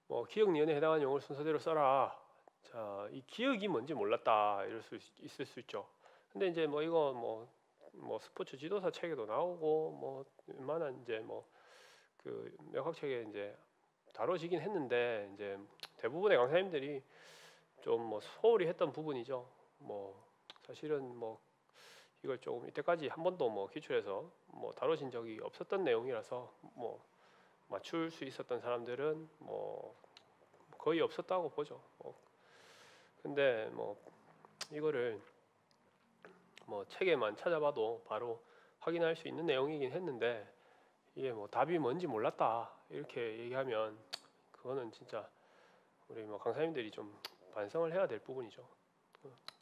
뭐 기억 니은에 해당하는 용어를 순서대로 써라. 자, 이 기억이 뭔지 몰랐다 이럴 수 있을 수 있죠. 근데 이제 뭐 이거 뭐 스포츠 지도사 책에도 나오고 뭐 웬만한 이제 뭐 그 역학책에 이제 다뤄지긴 했는데 이제 대부분의 강사님들이 좀 뭐 소홀히 했던 부분이죠. 뭐 사실은 뭐 이걸 조금 이때까지 한 번도 뭐 기출에서 뭐 다뤄진 적이 없었던 내용이라서 뭐 맞출 수 있었던 사람들은 뭐 거의 없었다고 보죠. 근데 뭐 이거를 뭐 책에만 찾아봐도 바로 확인할 수 있는 내용이긴 했는데 이게 뭐 답이 뭔지 몰랐다 이렇게 얘기하면 그거는 진짜 우리 뭐 강사님들이 좀 반성을 해야 될 부분이죠.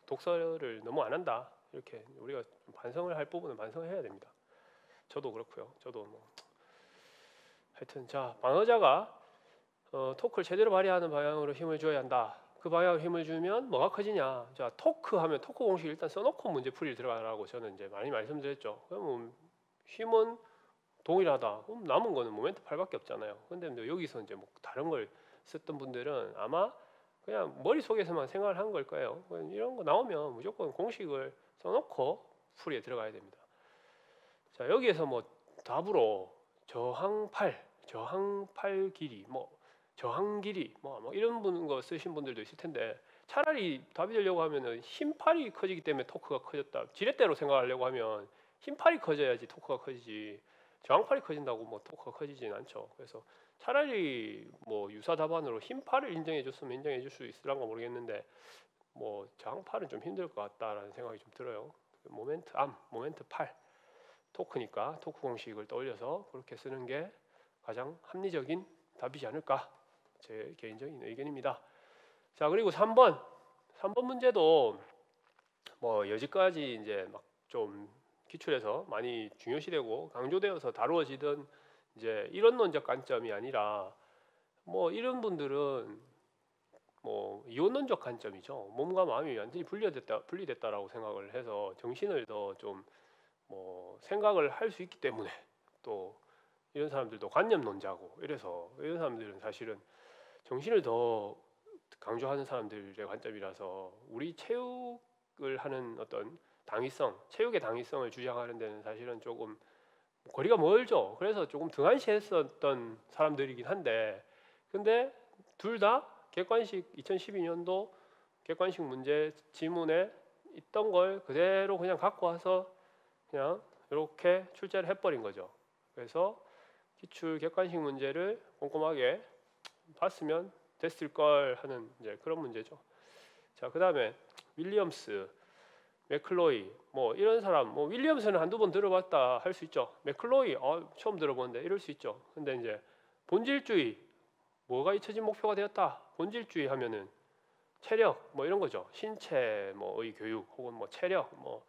독서를 너무 안 한다 이렇게 우리가 좀 반성을 할 부분은 반성을 해야 됩니다. 저도 그렇고요. 저도 뭐 하여튼 자 방어자가 토크를 제대로 발휘하는 방향으로 힘을 줘야 한다. 그 방향으로 힘을 주면 뭐가 커지냐? 자 토크 하면 토크 공식 일단 써놓고 문제 풀이를 들어가라고 저는 이제 많이 말씀드렸죠. 그러면 힘은 동일하다. 그럼 남은 거는 모멘트 8밖에 없잖아요. 근데 여기서 이제 뭐 다른 걸 썼던 분들은 아마 그냥 머릿속에서만 생각을 한 걸 거예요. 이런 거 나오면 무조건 공식을 써놓고 풀이에 들어가야 됩니다. 자 여기에서 뭐 답으로 저항팔 길이, 뭐 저항 길이, 뭐 이런 거 쓰신 분들도 있을 텐데 차라리 답이 되려고 하면은 힘팔이 커지기 때문에 토크가 커졌다. 지렛대로 생각하려고 하면 힘팔이 커져야지 토크가 커지지. 저항팔이 커진다고 뭐 토크가 커지진 않죠. 그래서 차라리 뭐 유사 답안으로 힘팔을 인정해줬으면 인정해줄 수 있을란가 모르겠는데 뭐 저항팔은 좀 힘들 것 같다라는 생각이 좀 들어요. 모멘트 8 토크니까 토크 공식을 떠올려서 그렇게 쓰는 게 가장 합리적인 답이지 않을까 제 개인적인 의견입니다. 자 그리고 3번 문제도 뭐 여지까지 이제 막 좀 기출에서 많이 중요시되고 강조되어서 다루어지던 이제 이론론적 관점이 아니라 뭐 이런 분들은 뭐 이원론적 관점이죠. 몸과 마음이 완전히 분리됐다라고 생각을 해서 정신을 더 좀 뭐 생각을 할 수 있기 때문에 또 이런 사람들도 관념론자고 이래서 이런 사람들은 사실은 정신을 더 강조하는 사람들의 관점이라서 우리 체육을 하는 어떤 당위성, 체육의 당위성을 주장하는 데는 사실은 조금 거리가 멀죠. 그래서 조금 등한시했었던 사람들이긴 한데 근데 둘 다 객관식 2012년도 객관식 문제 지문에 있던 걸 그대로 그냥 갖고 와서 그냥 이렇게 출제를 해버린 거죠. 그래서 기출 객관식 문제를 꼼꼼하게 봤으면 됐을 걸 하는 이제 그런 문제죠. 자, 그 다음에 윌리엄스 맥클로이 뭐 이런 사람, 뭐 윌리엄스는 한두 번 들어봤다 할 수 있죠. 맥클로이 처음 들어보는데 이럴 수 있죠. 근데 이제 본질주의, 뭐가 잊혀진 목표가 되었다. 본질주의 하면은 체력 뭐 이런 거죠. 신체 뭐의 교육 혹은 뭐 체력 뭐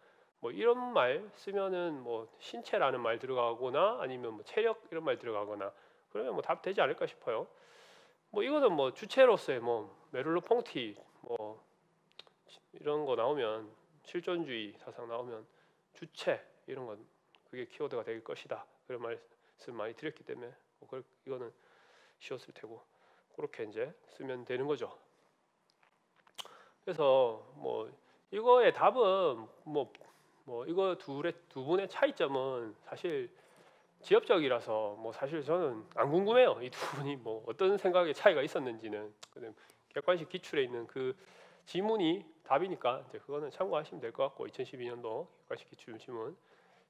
이런 말 쓰면은 뭐 신체라는 말 들어가거나 아니면 뭐 체력 이런 말 들어가거나 그러면 뭐 답 되지 않을까 싶어요. 뭐 이거는 뭐 주체로서의 뭐 메를로 퐁티 뭐 이런 거 나오면, 실존주의 사상 나오면 주체 이런 건 그게 키워드가 될 것이다. 그런 말씀 많이 드렸기 때문에 뭐 이거는 쉬웠을 테고 그렇게 이제 쓰면 되는 거죠. 그래서 뭐 이거의 답은 뭐 이거 두 분의 차이점은 사실 지엽적이라서 뭐 사실 저는 안 궁금해요. 이 두 분이 뭐 어떤 생각의 차이가 있었는지는. 객관식 기출에 있는 그 지문이 답이니까 이제 그거는 참고하시면 될 것 같고, 2012년도 객관식 기출 지문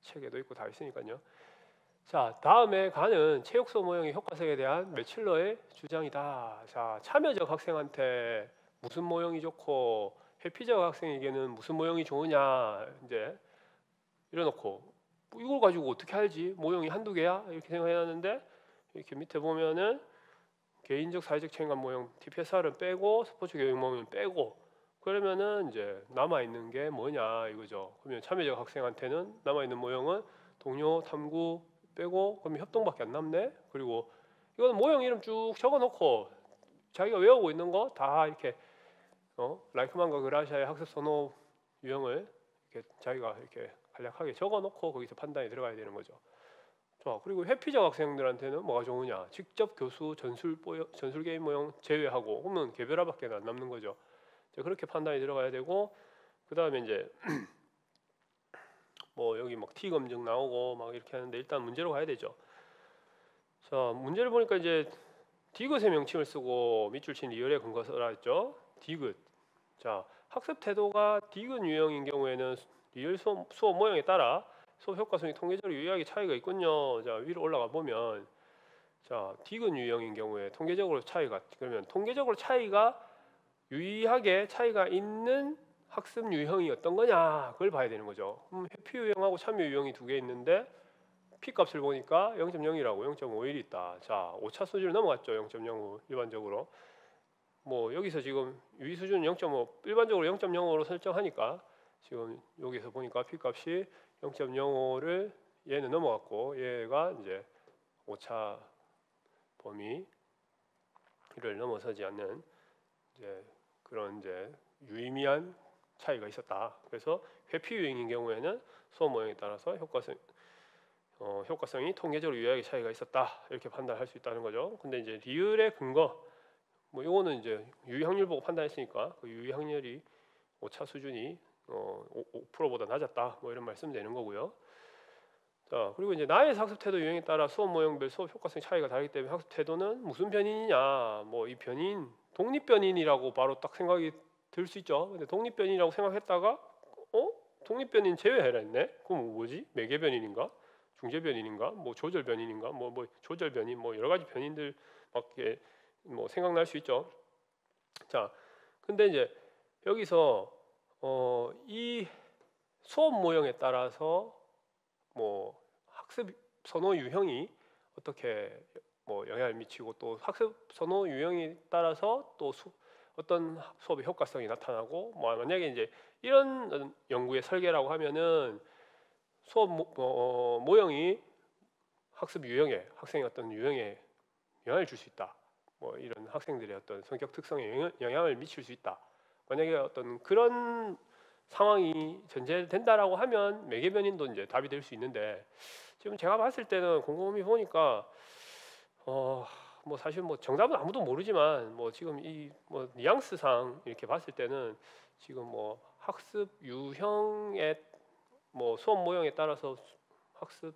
책에도 있고 다 있으니까요. 자, 다음에 가는 체육소 모형의 효과성에 대한 매칠러의 주장이다. 자, 참여적 학생한테 무슨 모형이 좋고 회피적 학생에게는 무슨 모형이 좋으냐 이제 이래놓고 뭐 이걸 가지고 어떻게 알지? 모형이 한두 개야? 이렇게 생각해놨는데 이렇게 밑에 보면은 개인적 사회적 책임감 모형 TPSR은 빼고 스포츠 교육 모형 빼고 그러면은 이제 남아 있는 게 뭐냐 이거죠. 그러면 참여적 학생한테는 남아 있는 모형은 동료, 탐구 빼고 그러면 협동밖에 안 남네. 그리고 이거는 모형 이름 쭉 적어놓고 자기가 외우고 있는 거 다 이렇게 라이크만과 그라샤의 학습 선호 유형을 이렇게 자기가 이렇게 간략하게 적어놓고 거기서 판단이 들어가야 되는 거죠. 자, 그리고 회피적 학생들한테는 뭐가 좋으냐? 직접 교수 전술 게임 모형 제외하고 그러면 개별화밖에 안 남는 거죠. 그렇게 판단이 들어가야 되고 그 다음에 이제 뭐 여기 막 T 검증 나오고 막 이렇게 하는데 일단 문제로 가야 되죠. 자, 문제를 보니까 이제 디귿의 명칭을 쓰고 밑줄 친 리얼의 근거 써라 했죠. 디귿. 자, 학습 태도가 디귿 유형인 경우에는 리얼 수업 모형에 따라 수업 효과성이 통계적으로 유의하게 차이가 있군요. 자, 위로 올라가 보면 자, 디귿 유형인 경우에 통계적으로 차이가, 그러면 통계적으로 차이가 유의하게 차이가 있는 학습 유형이 어떤 거냐 그걸 봐야 되는 거죠. 회피 유형하고 참여 유형이 두 개 있는데 P 값을 보니까 0.0이라고 0.51이 있다. 자, 5차 수준을 넘어갔죠. 0.05 일반적으로. 뭐 여기서 지금 유의 수준 0.5 일반적으로 0.05로 설정하니까 지금 여기서 보니까 P 값이 0.05를 얘는 넘어갔고 얘가 이제 5차 범위를 넘어서지 않는 이제 그런 이제 유의미한 차이가 있었다. 그래서 회피 유형인 경우에는 수업 모형에 따라서 효과성이 통계적으로 유의하게 차이가 있었다. 이렇게 판단할 수 있다는 거죠. 근데 이제 리을의 근거 뭐 이거는 이제 유의 확률 보고 판단했으니까 그 유의 확률이 5차 수준이 5%보다 낮았다. 뭐 이런 말씀 되는 거고요. 자, 그리고 이제 나의 학습 태도 유형에 따라 수업 모형별 수업 효과성 차이가 다르기 때문에 학습 태도는 무슨 변인이냐? 뭐 이 변인 독립 변인이라고 바로 딱 생각이 들 수 있죠. 근데 독립 변인이라고 생각했다가 독립 변인 제외해라 했네. 그럼 뭐지? 매개 변인인가? 중재 변인인가? 뭐 조절 변인인가? 뭐 조절 변인 뭐 여러 가지 변인들 밖에 뭐 생각날 수 있죠. 자, 근데 이제 여기서 이 수업 모형에 따라서 뭐 학습 선호 유형이 어떻게 뭐 영향을 미치고 또 학습 선호 유형에 따라서 또 어떤 수업의 효과성이 나타나고 뭐 만약에 이제 이런 연구의 설계라고 하면은 수업 모형이 학습 유형에 학생의 어떤 유형에 영향을 줄 수 있다. 뭐 이런 학생들의 어떤 성격 특성에 영향을 미칠 수 있다. 만약에 어떤 그런 상황이 전제된다라고 하면 매개 변인도 이제 답이 될 수 있는데 지금 제가 봤을 때는 곰곰이 보니까 뭐 사실 뭐 정답은 아무도 모르지만 뭐 지금 이 뭐 뉘앙스상 이렇게 봤을 때는 지금 뭐 학습 유형의 뭐 수업 모형에 따라서 학습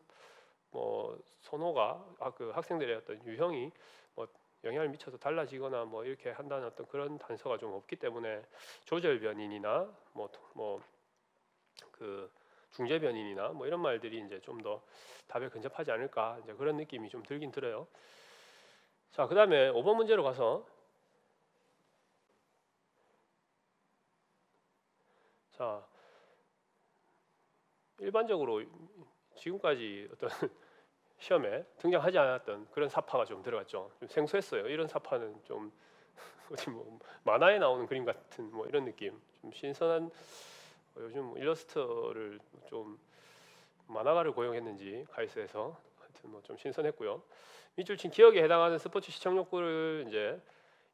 뭐 선호가 그 학생들의 어떤 유형이 뭐 영향을 미쳐서 달라지거나 뭐 이렇게 한다는 어떤 그런 단서가 좀 없기 때문에 조절 변인이나 뭐 그 중재 변인이나 뭐 이런 말들이 이제 좀 더 답에 근접하지 않을까 이제 그런 느낌이 좀 들긴 들어요. 자, 그다음에 5번 문제로 가서 자, 일반적으로 지금까지 어떤 시험에 등장하지 않았던 그런 사파가 좀 들어갔죠. 좀 생소했어요. 이런 사파는 좀 어디 뭐 만화에 나오는 그림 같은 뭐 이런 느낌, 좀 신선한. 요즘 일러스트를 좀 만화가를 고용했는지 카이스에서 하여튼 뭐 좀 신선했고요. 밑줄친 기억에 해당하는 스포츠 시청 욕구를 이제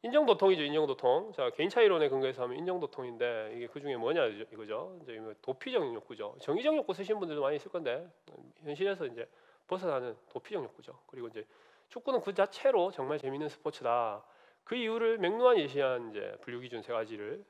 인정도통이죠. 인정도통. 자, 개인차 이론에 근거해서 하면 인정도통인데 이게 그 중에 뭐냐 이거죠. 이제 도피적 욕구죠. 정의적 욕구 쓰시는 분들도 많이 있을 건데 현실에서 이제 벗어나는 도피적 욕구죠. 그리고 이제 축구는 그 자체로 정말 재밌는 스포츠다. 그 이유를 맥루한 예시한 이제 분류 기준 세 가지를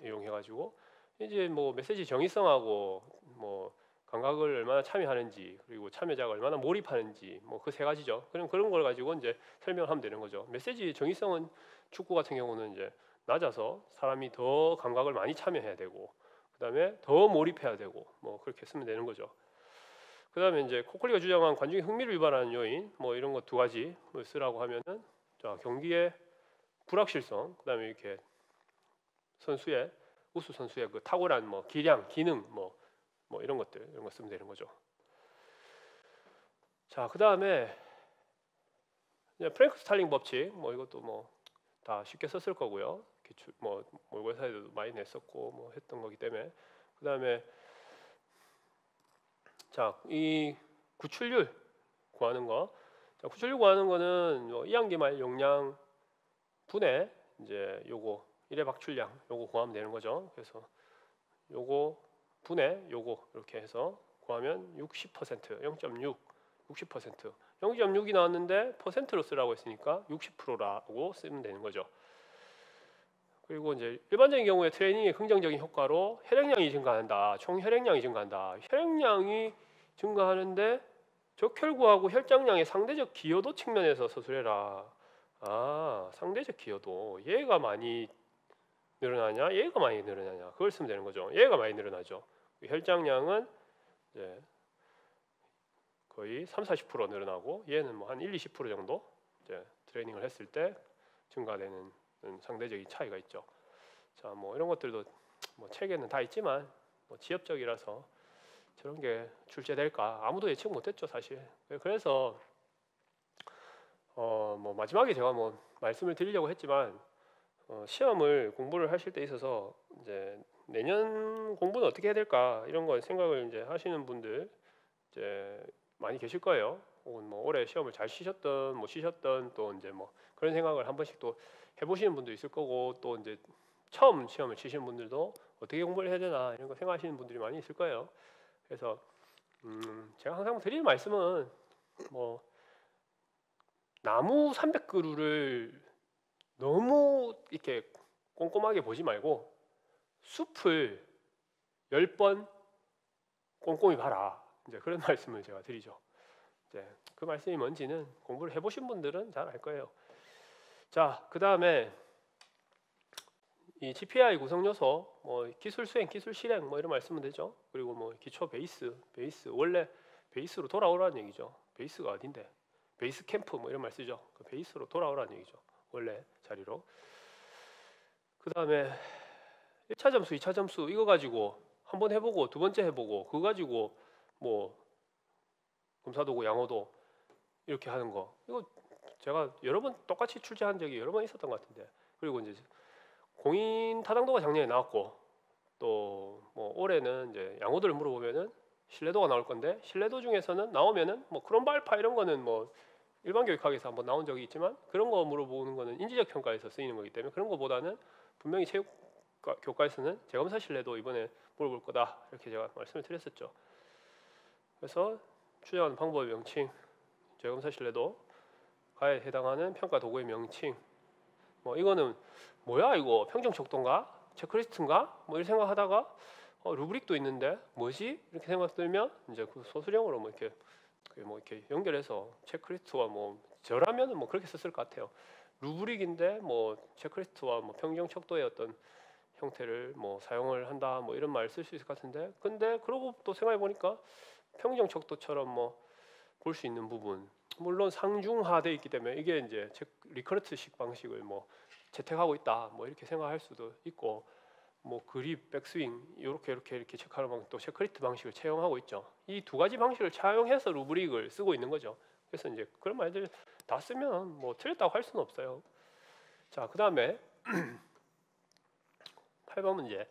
이용해가지고 이제 뭐 메시지 정의성하고 뭐 감각을 얼마나 참여하는지, 그리고 참여자가 얼마나 몰입하는지, 뭐 그 세 가지죠. 그런 걸 가지고 이제 설명을 하면 되는 거죠. 메시지 정의성은 축구 같은 경우는 이제 낮아서 사람이 더 감각을 많이 참여해야 되고, 그다음에 더 몰입해야 되고, 뭐 그렇게 쓰면 되는 거죠. 그다음에 이제 코클리가 주장한 관중의 흥미를 유발하는 요인, 뭐 이런 거 두 가지 쓰라고 하면은, 자, 경기의 불확실성, 그다음에 이렇게 선수의 우수 선수의 그 탁월한 뭐 기량, 기능, 뭐 이런 것들, 이런 거 쓰면 되는 거죠. 자, 그다음에 프랭크 스탈링 법칙, 뭐 이것도 뭐 다 쉽게 썼을 거고요. 기출 뭐 모의고사에도 많이 냈었고 뭐 했던 거기 때문에. 그다음에 자, 이 구출률 구하는 거. 자, 구출률 구하는 거는 2학기 말 용량 분의 이제 요거 1회 박출량 요거 구하면 되는 거죠. 그래서 요거 분의 요거 이렇게 해서 구하면 60%, 0.6, 60%, 0.6이 나왔는데 퍼센트로 쓰라고 했으니까 60%라고 쓰면 되는 거죠. 그리고 이제 일반적인 경우에 트레이닝의 긍정적인 효과로 혈액량이 증가한다, 총 혈액량이 증가한다. 혈액량이 증가하는데 적혈구하고 혈장량의 상대적 기여도 측면에서 서술해라. 아, 상대적 기여도, 얘가 많이 늘어나냐, 얘가 많이 늘어나냐, 그걸 쓰면 되는 거죠. 얘가 많이 늘어나죠. 혈장량은 이제 거의 30-40% 늘어나고, 얘는 뭐 한 1-20% 정도 이제 트레이닝을 했을 때 증가되는 상대적인 차이가 있죠. 자, 뭐 이런 것들도 뭐 책에는 다 있지만 뭐 지엽적이라서 저런 게 출제될까 아무도 예측 못했죠, 사실. 그래서 뭐 마지막에 제가 뭐 말씀을 드리려고 했지만, 시험을 공부를 하실 때 있어서 이제 내년 공부는 어떻게 해야 될까 이런 거 생각을 이제 하시는 분들 이제 많이 계실 거예요. 혹은 뭐 올해 시험을 잘 치셨던 뭐 치셨던 또 이제 뭐 그런 생각을 한 번씩 또 해보시는 분도 있을 거고, 또 이제 처음 시험을 치시는 분들도 어떻게 공부를 해야 되나 이런 거 생각하시는 분들이 많이 있을 거예요. 그래서 제가 항상 드리는 말씀은 뭐 나무 300그루를 너무 이렇게 꼼꼼하게 보지 말고 숲을 10번 꼼꼼히 봐라. 이제 그런 말씀을 제가 드리죠. 이제 그 말씀이 뭔지는 공부를 해보신 분들은 잘 알 거예요. 자, 그 다음에 이 GPI 구성 요소, 뭐 기술 수행, 기술 실행, 뭐 이런 말씀은 되죠. 그리고 뭐 기초 베이스 원래 베이스로 돌아오라는 얘기죠. 베이스가 어딘데? 베이스 캠프 뭐 이런 말 쓰죠. 그 베이스로 돌아오라는 얘기죠. 원래 자리로. 그 다음에 1차 점수, 2차 점수 이거 가지고 한 번 해보고 두 번째 해보고 그거 가지고 뭐 금사도고 양호도 이렇게 하는 거, 이거 제가 여러 번 똑같이 출제한 적이 여러 번 있었던 것 같은데. 그리고 이제 공인 타당도가 작년에 나왔고, 또 뭐 올해는 이제 양호도를 물어보면은 신뢰도가 나올 건데, 신뢰도 중에서는 나오면은 뭐 크롬바 알파 이런 거는 뭐 일반 교육학에서 한번 나온 적이 있지만, 그런 거 물어보는 거는 인지적 평가에서 쓰이는 거기 때문에 그런 거보다는 분명히 체육 교과에서는 재검사 신뢰도 이번에 물어볼 거다 이렇게 제가 말씀을 드렸었죠. 그래서 추정하는 방법의 명칭, 재검사 신뢰도가에 해당하는 평가 도구의 명칭, 뭐 이거는 뭐야 이거 평정 척도인가 체크리스트인가 뭐 이렇게 생각하다가 루브릭도 있는데 뭐지 이렇게 생각 들면 이제 그 소수령으로 뭐 이렇게 연결해서 체크리스트와 뭐 저라면은 뭐 그렇게 썼을 것 같아요. 루브릭인데 뭐 체크리스트와 뭐 평정 척도의 어떤 형태를 뭐 사용을 한다 뭐 이런 말 쓸 수 있을 것 같은데, 근데 그러고 또 생각해 보니까 평정 척도처럼 뭐 볼 수 있는 부분, 물론 상중하돼 있기 때문에 이게 이제 리커르트식 방식을 뭐 채택하고 있다 뭐 이렇게 생각할 수도 있고, 뭐 그립, 백스윙 이렇게 체크하는 방식, 또 체크리스트 방식을 채용하고 있죠. 이 두 가지 방식을 차용해서 루브릭을 쓰고 있는 거죠. 그래서 이제 그런 말들 다 쓰면 뭐 틀렸다고 할 수는 없어요. 자, 그다음에 8번 문제.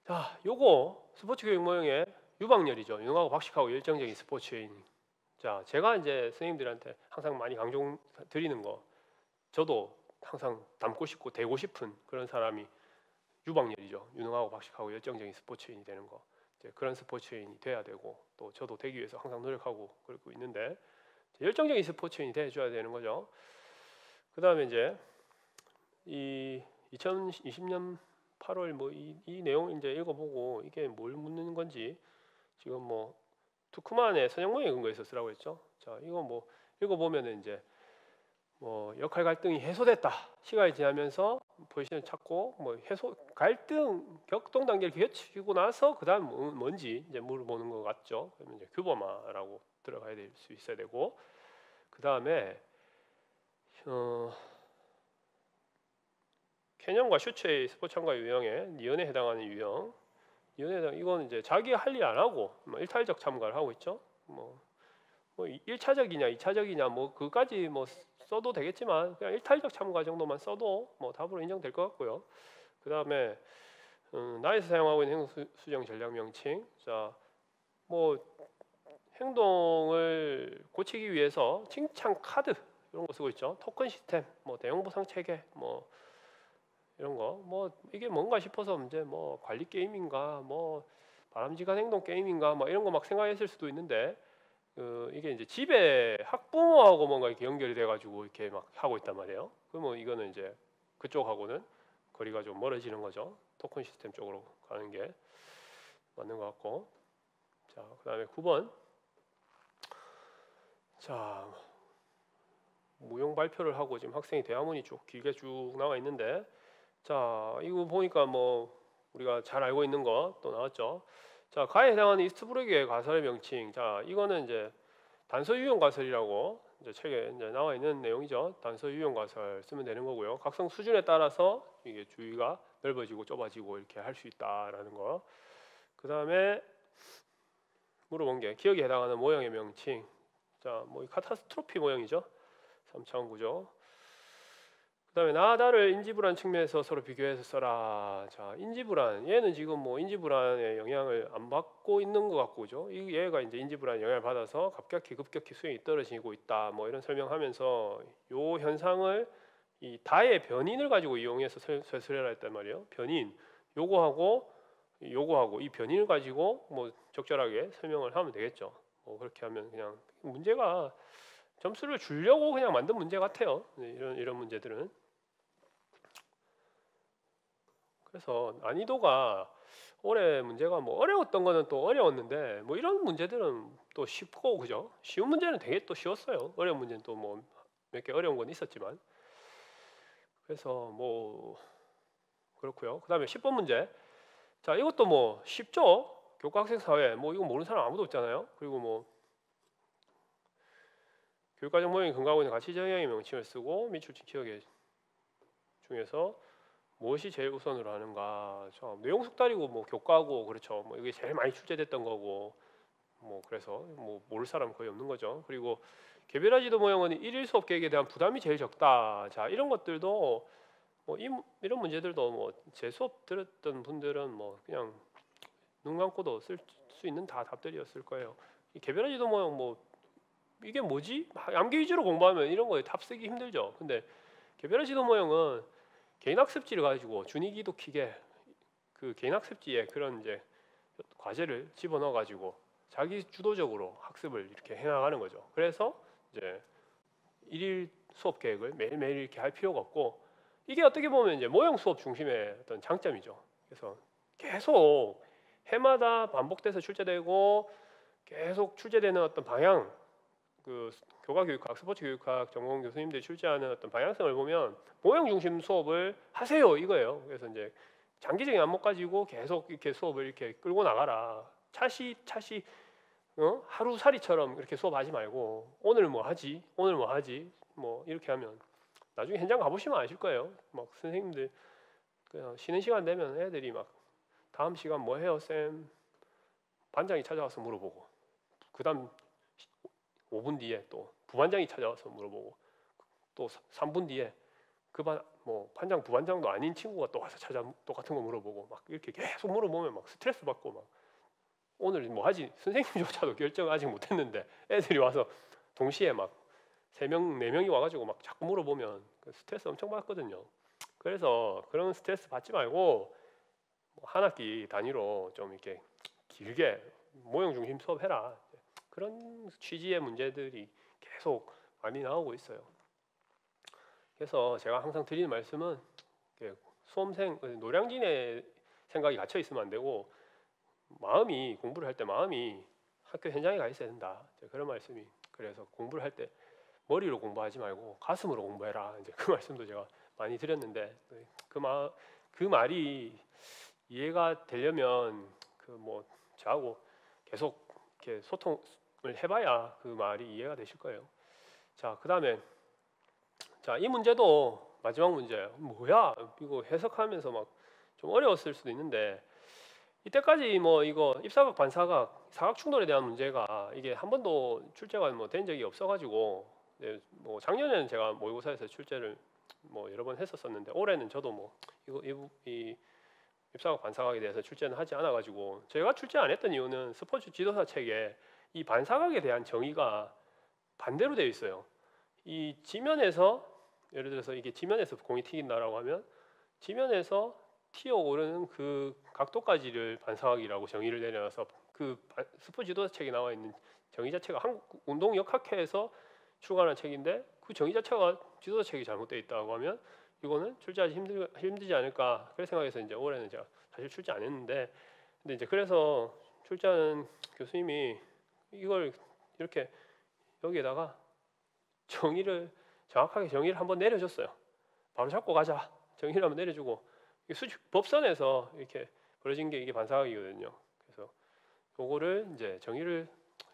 자, 요거 스포츠 교육 모형의 유방열이죠. 유능하고 박식하고 열정적인 스포츠인. 자, 제가 이제 선생님들한테 항상 많이 강조 드리는 거, 저도 항상 닮고 싶고 되고 싶은 그런 사람이 유방열이죠. 유능하고 박식하고 열정적인 스포츠인이 되는 거. 이제 그런 스포츠인이 돼야 되고, 또 저도 되기 위해서 항상 노력하고 그러고 있는데, 열정적인 스포츠인이 돼줘야 되는 거죠. 그 다음에 이제 이 2020년 8월 뭐 이 내용 이제 읽어보고 이게 뭘 묻는 건지, 지금 뭐 투크만의 선형모형에 근거해서 쓰라고 했죠. 자, 이거 뭐 읽어보면은 이제 뭐 역할 갈등이 해소됐다. 시간이 지나면서 포지션을 찾고 뭐 해소 갈등 격동 단계를 거치고 나서 그다음 뭔지 이제 물어보는 것 같죠. 그러면 이제 규범화라고 들어가야 될 수 있어야 되고, 그 다음에 캐년과 슈츠의 스포츠 참가 유형에 니은에 해당하는 유형, 니은에 해당 이건 이제 자기 할 일 안 하고 뭐 일탈적 참가를 하고 있죠. 뭐 1차적이냐 2차적이냐 뭐 그까지 뭐 써도 되겠지만 그냥 일탈적 참가 정도만 써도 뭐 답으로 인정될 것 같고요. 그 다음에 나에서 사용하고 있는 행동 수정 전략 명칭. 자, 뭐 행동을 고치기 위해서 칭찬 카드 이런 거 쓰고 있죠. 토큰 시스템, 뭐 대형 보상 체계, 뭐 이런 거, 뭐 이게 뭔가 싶어서 이제 뭐 관리 게임인가, 뭐 바람직한 행동 게임인가, 뭐 이런 거 막 생각했을 수도 있는데, 이게 이제 집에 학부모하고 뭔가 이렇게 연결이 돼가지고 이렇게 막 하고 있단 말이에요. 그러면 이거는 이제 그쪽하고는 거리가 좀 멀어지는 거죠. 토큰 시스템 쪽으로 가는 게 맞는 것 같고. 자, 그다음에 9번. 자, 무용 발표를 하고 지금 학생이 대화문이 쭉 길게 쭉 나와 있는데, 자, 이거 보니까 뭐 우리가 잘 알고 있는 거 또 나왔죠. 자, 가에 해당하는 이스트브르그의 가설의 명칭. 자, 이거는 이제 단서 유형 가설이라고 이제 책에 이제 나와 있는 내용이죠. 단서 유형 가설 쓰면 되는 거고요. 각성 수준에 따라서 이게 주의가 넓어지고 좁아지고 이렇게 할 수 있다라는 거. 그 다음에 물어본 게 기억에 해당하는 모형의 명칭. 자, 뭐 카타스트로피 모형이죠. 3차원 구조. 그 다음에 나다를 인지불안 측면에서 서로 비교해서 써라. 자, 인지불안, 얘는 지금 뭐 인지불안의 영향을 안 받고 있는 것 같고죠. 얘가 이제 인지불안 영향을 받아서 급격히 수행이 떨어지고 있다. 뭐 이런 설명하면서 요 현상을 이 다의 변인을 가지고 이용해서 설설해라 했단 말이에요. 변인, 요거하고 이 변인을 가지고 뭐 적절하게 설명을 하면 되겠죠. 뭐 그렇게 하면 그냥 문제가 점수를 주려고 그냥 만든 문제 같아요. 이런 문제들은. 그래서 난이도가 올해 문제가 뭐 어려웠던 거는 또 어려웠는데, 뭐 이런 문제들은 또 쉽고, 그죠? 쉬운 문제는 되게 또 쉬웠어요. 어려운 문제는 또 뭐 몇 개 어려운 건 있었지만. 그래서 뭐 그렇고요. 그다음에 10번 문제. 자, 이것도 뭐 쉽죠? 교과 학생 사회 뭐 이거 모르는 사람 아무도 없잖아요. 그리고 뭐 교육과정 모형이 근거하고 있는 가치 정의의 명칭을 쓰고 미출직 기억의 중에서 무엇이 제일 우선으로 하는가? 내용 숙달이고 뭐 교과고, 그렇죠. 뭐 이게 제일 많이 출제됐던 거고, 뭐 그래서 뭐 모를 사람 거의 없는 거죠. 그리고 개별화 지도 모형은 일일 수업 계획에 대한 부담이 제일 적다. 자, 이런 것들도 뭐 이런 문제들도 뭐 제 수업 들었던 분들은 뭐 그냥 눈 감고도 쓸 수 있는 다 답들이었을 거예요. 이 개별화 지도 모형 뭐 이게 뭐지? 암기 위주로 공부하면 이런 거에 답 쓰기 힘들죠. 근데 개별화 지도 모형은 개인 학습지를 가지고 준이기도 키게 그 개인 학습지에 그런 이제 과제를 집어넣어 가지고 자기 주도적으로 학습을 이렇게 해나가는 거죠. 그래서 이제 일일 수업 계획을 매일매일 이렇게 할 필요가 없고, 이게 어떻게 보면 이제 모형 수업 중심의 어떤 장점이죠. 그래서 계속 해마다 반복돼서 출제되고 계속 출제되는 어떤 방향, 그 교과교육학, 스포츠교육학 전공 교수님들이 출제하는 어떤 방향성을 보면 모형 중심 수업을 하세요 이거예요. 그래서 이제 장기적인 안목 가지고 계속 이렇게 수업을 이렇게 끌고 나가라. 차시 하루살이처럼 이렇게 수업하지 말고 오늘 뭐 하지, 뭐 이렇게 하면 나중에 현장 가보시면 아실 거예요. 막 선생님들 그냥 쉬는 시간 되면 애들이 막 다음 시간 뭐 해요 쌤? 반장이 찾아와서 물어보고, 그다음 5분 뒤에 또 부반장이 찾아와서 물어보고, 또 3분 뒤에 그 반 뭐 반장 부반장도 아닌 친구가 또 와서 똑같은 거 물어보고, 막 이렇게 계속 물어보면 막 스트레스 받고, 막 오늘 뭐 하지 선생님조차도 결정 아직 못했는데 애들이 와서 동시에 막 3명 4명이 와가지고 막 자꾸 물어보면 스트레스 엄청 받거든요. 그래서 그런 스트레스 받지 말고 한 학기 단위로 좀 이렇게 길게 모형 중심 수업해라, 그런 취지의 문제들이 계속 많이 나오고 있어요. 그래서 제가 항상 드리는 말씀은 수험생 노량진의 생각이 갇혀 있으면 안 되고, 마음이 공부를 할 때 마음이 학교 현장에 가 있어야 된다, 그런 말씀이. 그래서 공부를 할 때 머리로 공부하지 말고 가슴으로 공부해라, 이제 그 말씀도 제가 많이 드렸는데, 그 말이 이해가 되려면 뭐 저하고 계속 이렇게 소통을 해봐야 그 말이 이해가 되실 거예요. 자, 그다음에 이 문제도 마지막 문제예요. 뭐야 이거 해석하면서 막 좀 어려웠을 수도 있는데, 이때까지 뭐 이거 입사각 반사각 사각 충돌에 대한 문제가 이게 한 번도 출제가 뭐 된 적이 없어가지고, 뭐 작년에는 제가 모의고사에서 출제를 뭐 여러 번 했었었는데, 올해는 저도 뭐 이 입사각 반사각에 대해서 출제는 하지 않아가지고, 제가 출제 안 했던 이유는 스포츠 지도사 책에 이 반사각에 대한 정의가 반대로 되어 있어요. 이 지면에서, 예를 들어서 이게 지면에서 공이 튀긴다라고 하면 지면에서 튀어 오르는 그 각도까지를 반사각이라고 정의를 내려놔서, 그 스포츠 지도사 책에 나와 있는 정의 자체가 한국 운동역학회에서 출간한 책인데, 그 정의 자체가 지도사 책이 잘못되어 있다고 하면 이거는 출제하기 힘들지 않을까, 그런 생각해서 이제 올해는 제가 사실 출제 안 했는데, 근데 이제 그래서 출제하는 교수님이 이걸 이렇게 여기에다가 정확하게 정의를 한번 내려줬어요. 바로 잡고 가자, 정의를 한번 내려주고, 법선에서 이렇게 벌어진 게 이게 반사각이거든요. 그래서 요거를 이제 정의를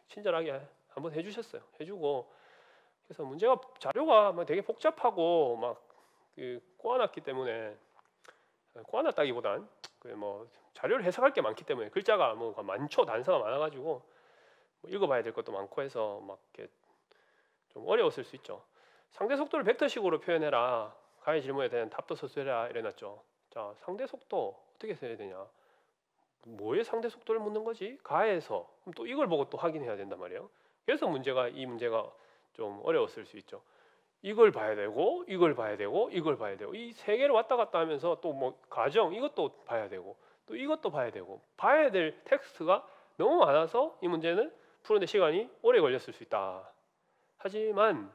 친절하게 한번 해주셨어요. 해주고, 그래서 문제가 자료가 막 되게 복잡하고 막 꼬아놨기 때문에, 꼬아놨다기보단 뭐 자료를 해석할 게 많기 때문에, 글자가 뭐 많죠, 단서가 많아가지고 뭐 읽어봐야 될 것도 많고 해서 막 이렇게 좀 어려웠을 수 있죠. 상대 속도를 벡터식으로 표현해라, 가의 질문에 대한 답도 서술해라 이래놨죠. 자, 상대 속도 어떻게 써야 되냐? 뭐의 상대 속도를 묻는 거지? 가에서. 그럼 또 이걸 보고 또 확인해야 된단 말이에요. 그래서 이 문제가 좀 어려웠을 수 있죠. 이걸 봐야 되고, 이걸 봐야 되고, 이걸 봐야 되고, 이 세 개를 왔다 갔다 하면서 또 뭐 가정 이것도 봐야 되고, 또 이것도 봐야 되고, 봐야 될 텍스트가 너무 많아서 이 문제는 푸는데 시간이 오래 걸렸을 수 있다. 하지만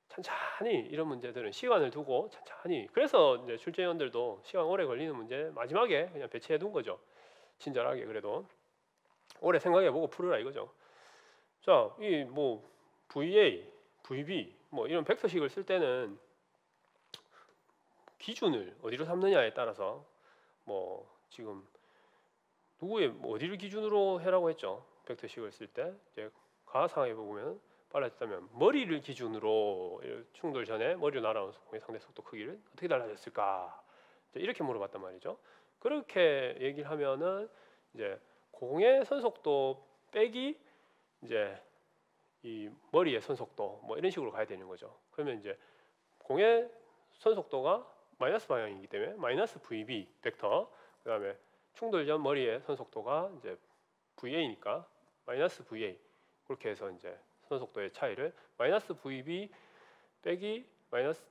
천천히 이런 문제들은 시간을 두고 천천히, 그래서 이제 출제위원들도 시간 오래 걸리는 문제 마지막에 그냥 배치해 둔 거죠. 친절하게 그래도 오래 생각해보고 풀으라 이거죠. 자, 이 뭐 VA, VB 뭐 이런 벡터식을 쓸 때는 기준을 어디로 삼느냐에 따라서, 뭐 지금 누구의 뭐 어디를 기준으로 해라고 했죠. 벡터식을 쓸 때 이제 가상에 보면 빨라졌다면 머리를 기준으로, 충돌 전에 머리로 날아오는 공의 상대 속도 크기를 어떻게 달라졌을까, 이렇게 물어봤단 말이죠. 그렇게 얘기를 하면은 이제 공의 선속도 빼기 이제 이 머리의 선속도 뭐 이런 식으로 가야 되는 거죠. 그러면 이제 공의 선속도가 마이너스 방향이기 때문에 마이너스 VB 벡터, 그다음에 충돌 전 머리의 선속도가 이제 VA니까 마이너스 VA, 그렇게 해서 이제 선속도의 차이를 마이너스 VB 빼기 마이너스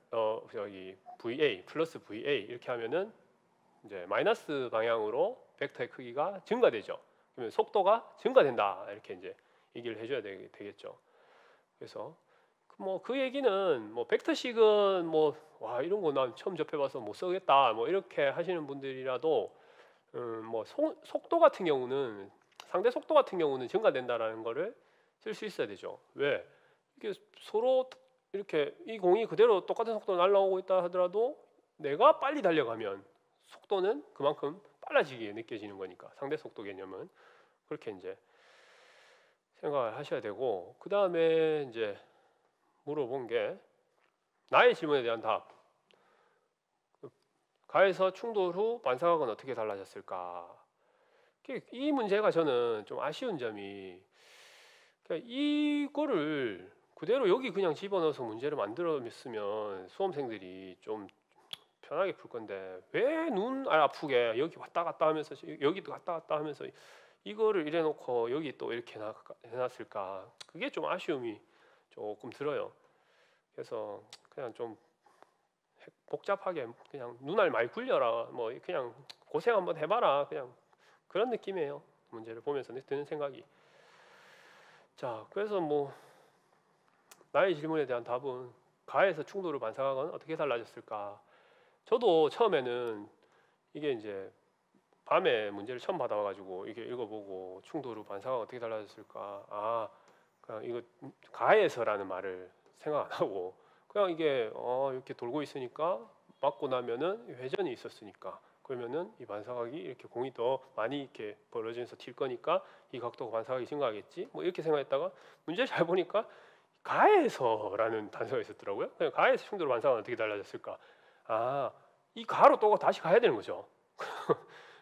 VA 플러스 VA 이렇게 하면은 이제 마이너스 방향으로 벡터의 크기가 증가되죠. 그러면 속도가 증가된다, 이렇게 이제 얘기를 해줘야 되겠죠. 그래서 뭐 그 얘기는 뭐 벡터식은 뭐 와 이런 거 난 처음 접해봐서 못 쓰겠다 뭐 이렇게 하시는 분들이라도 뭐 속도 같은 경우는, 상대 속도 같은 경우는 증가된다라는 거를 쓸 수 있어야 되죠. 왜? 이게 서로 이렇게 이 공이 그대로 똑같은 속도로 날아오고 있다 하더라도 내가 빨리 달려가면 속도는 그만큼 빨라지게 느껴지는 거니까, 상대 속도 개념은 그렇게 이제 생각을 하셔야 되고, 그 다음에 이제 물어본 게 나의 질문에 대한 답. 가해서 충돌 후 반사각은 어떻게 달라졌을까? 이 문제가 저는 좀 아쉬운 점이, 그러니까 이거를 그대로 여기 그냥 집어넣어서 문제를 만들었으면 수험생들이 좀 편하게 풀 건데, 왜 눈 아프게 여기 왔다 갔다 하면서 여기도 왔다 갔다 하면서 이거를 이래 놓고 여기 또 이렇게 해놨을까? 그게 좀 아쉬움이 조금 들어요. 그래서 그냥 좀 복잡하게 그냥 눈알 많이 굴려라, 뭐 그냥 고생 한번 해봐라, 그냥 그런 느낌이에요. 문제를 보면서 드는 생각이. 자, 그래서 뭐 나의 질문에 대한 답은, 가해에서 충돌을 반사각은 어떻게 달라졌을까? 저도 처음에는 이게 이제 밤에 문제를 처음 받아와가지고 이게 읽어보고 충돌 후 반사각은 어떻게 달라졌을까? 아, 그냥 이거 가해에서라는 말을 생각 안 하고 그냥 이게 이렇게 돌고 있으니까 맞고 나면은 회전이 있었으니까, 그러면은 이 반사각이 이렇게 공이 더 많이 이렇게 벌어지면서 튈 거니까 이 각도가 반사각이 증가하겠지, 뭐 이렇게 생각했다가 문제 잘 보니까 가해에서라는 단서가 있었더라고요. 그냥 가해에서 충돌 반사각은 어떻게 달라졌을까? 아, 이 가로 또 다시 가야 되는 거죠.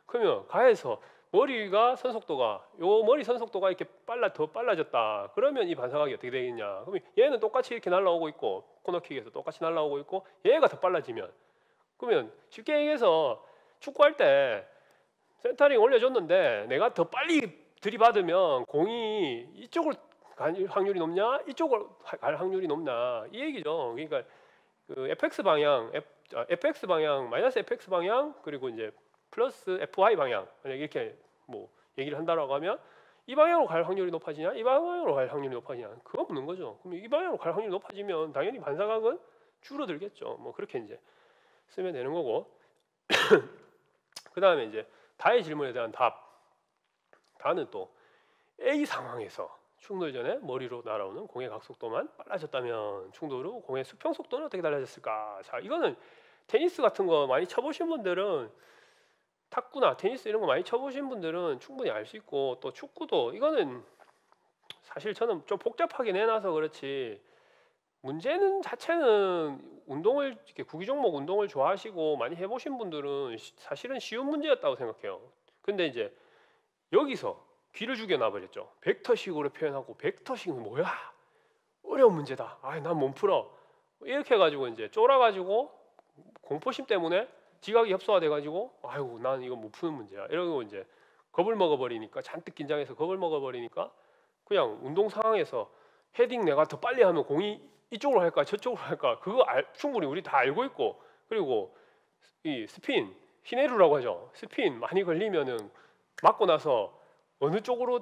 그러면 가해에서 머리가 선속도가, 요 머리 선속도가 이렇게 더 빨라졌다. 그러면 이 반사각이 어떻게 되겠냐? 그러면 얘는 똑같이 이렇게 날아오고 있고, 코너킥에서 똑같이 날아오고 있고, 얘가 더 빨라지면, 그러면 쉽게 얘기해서 축구할 때 센터링 올려줬는데 내가 더 빨리 들이받으면 공이 이쪽으로 갈 확률이 높냐, 이쪽으로 갈 확률이 높냐, 이 얘기죠. 그러니까 그 fx 방향, fx 방향, 마이너스 fx 방향, 그리고 이제 플러스 fy 방향, 만약 이렇게 뭐 얘기를 한다라고 하면 이 방향으로 갈 확률이 높아지냐, 이 방향으로 갈 확률이 높아지냐, 그거 묻는 거죠. 그럼 이 방향으로 갈 확률이 높아지면 당연히 반사각은 줄어들겠죠. 뭐 그렇게 이제 쓰면 되는 거고. 그 다음에 이제 다의 질문에 대한 답. 다는 또 A 상황에서 충돌 전에 머리로 날아오는 공의 각속도만 빨라졌다면 충돌 후 공의 수평 속도는 어떻게 달라졌을까? 자, 이거는 테니스 같은 거 많이 쳐보신 분들은, 탁구나 테니스 이런 거 많이 쳐보신 분들은 충분히 알 수 있고, 또 축구도 이거는 사실 저는 좀 복잡하게 내놔서 그렇지, 문제는 자체는 운동을 이렇게 구기 종목 운동을 좋아하시고 많이 해보신 분들은 사실은 쉬운 문제였다고 생각해요. 근데 이제 여기서 귀를 죽여놔 버렸죠. 벡터식으로 표현하고, 벡터식은 뭐야? 어려운 문제다. 아, 난 못 풀어. 이렇게 해가지고 이제 쫄아가지고 공포심 때문에 지각이 협소화돼가지고, 아이고 난 이거 못 푸는 문제야, 이러고 이제 겁을 먹어버리니까, 잔뜩 긴장해서 겁을 먹어버리니까 그냥 운동 상황에서 헤딩 내가 더 빨리 하면 공이 이쪽으로 할까 저쪽으로 할까, 그거 충분히 우리 다 알고 있고, 그리고 이 스핀, 히네루라고 하죠. 스핀 많이 걸리면은 맞고 나서 어느 쪽으로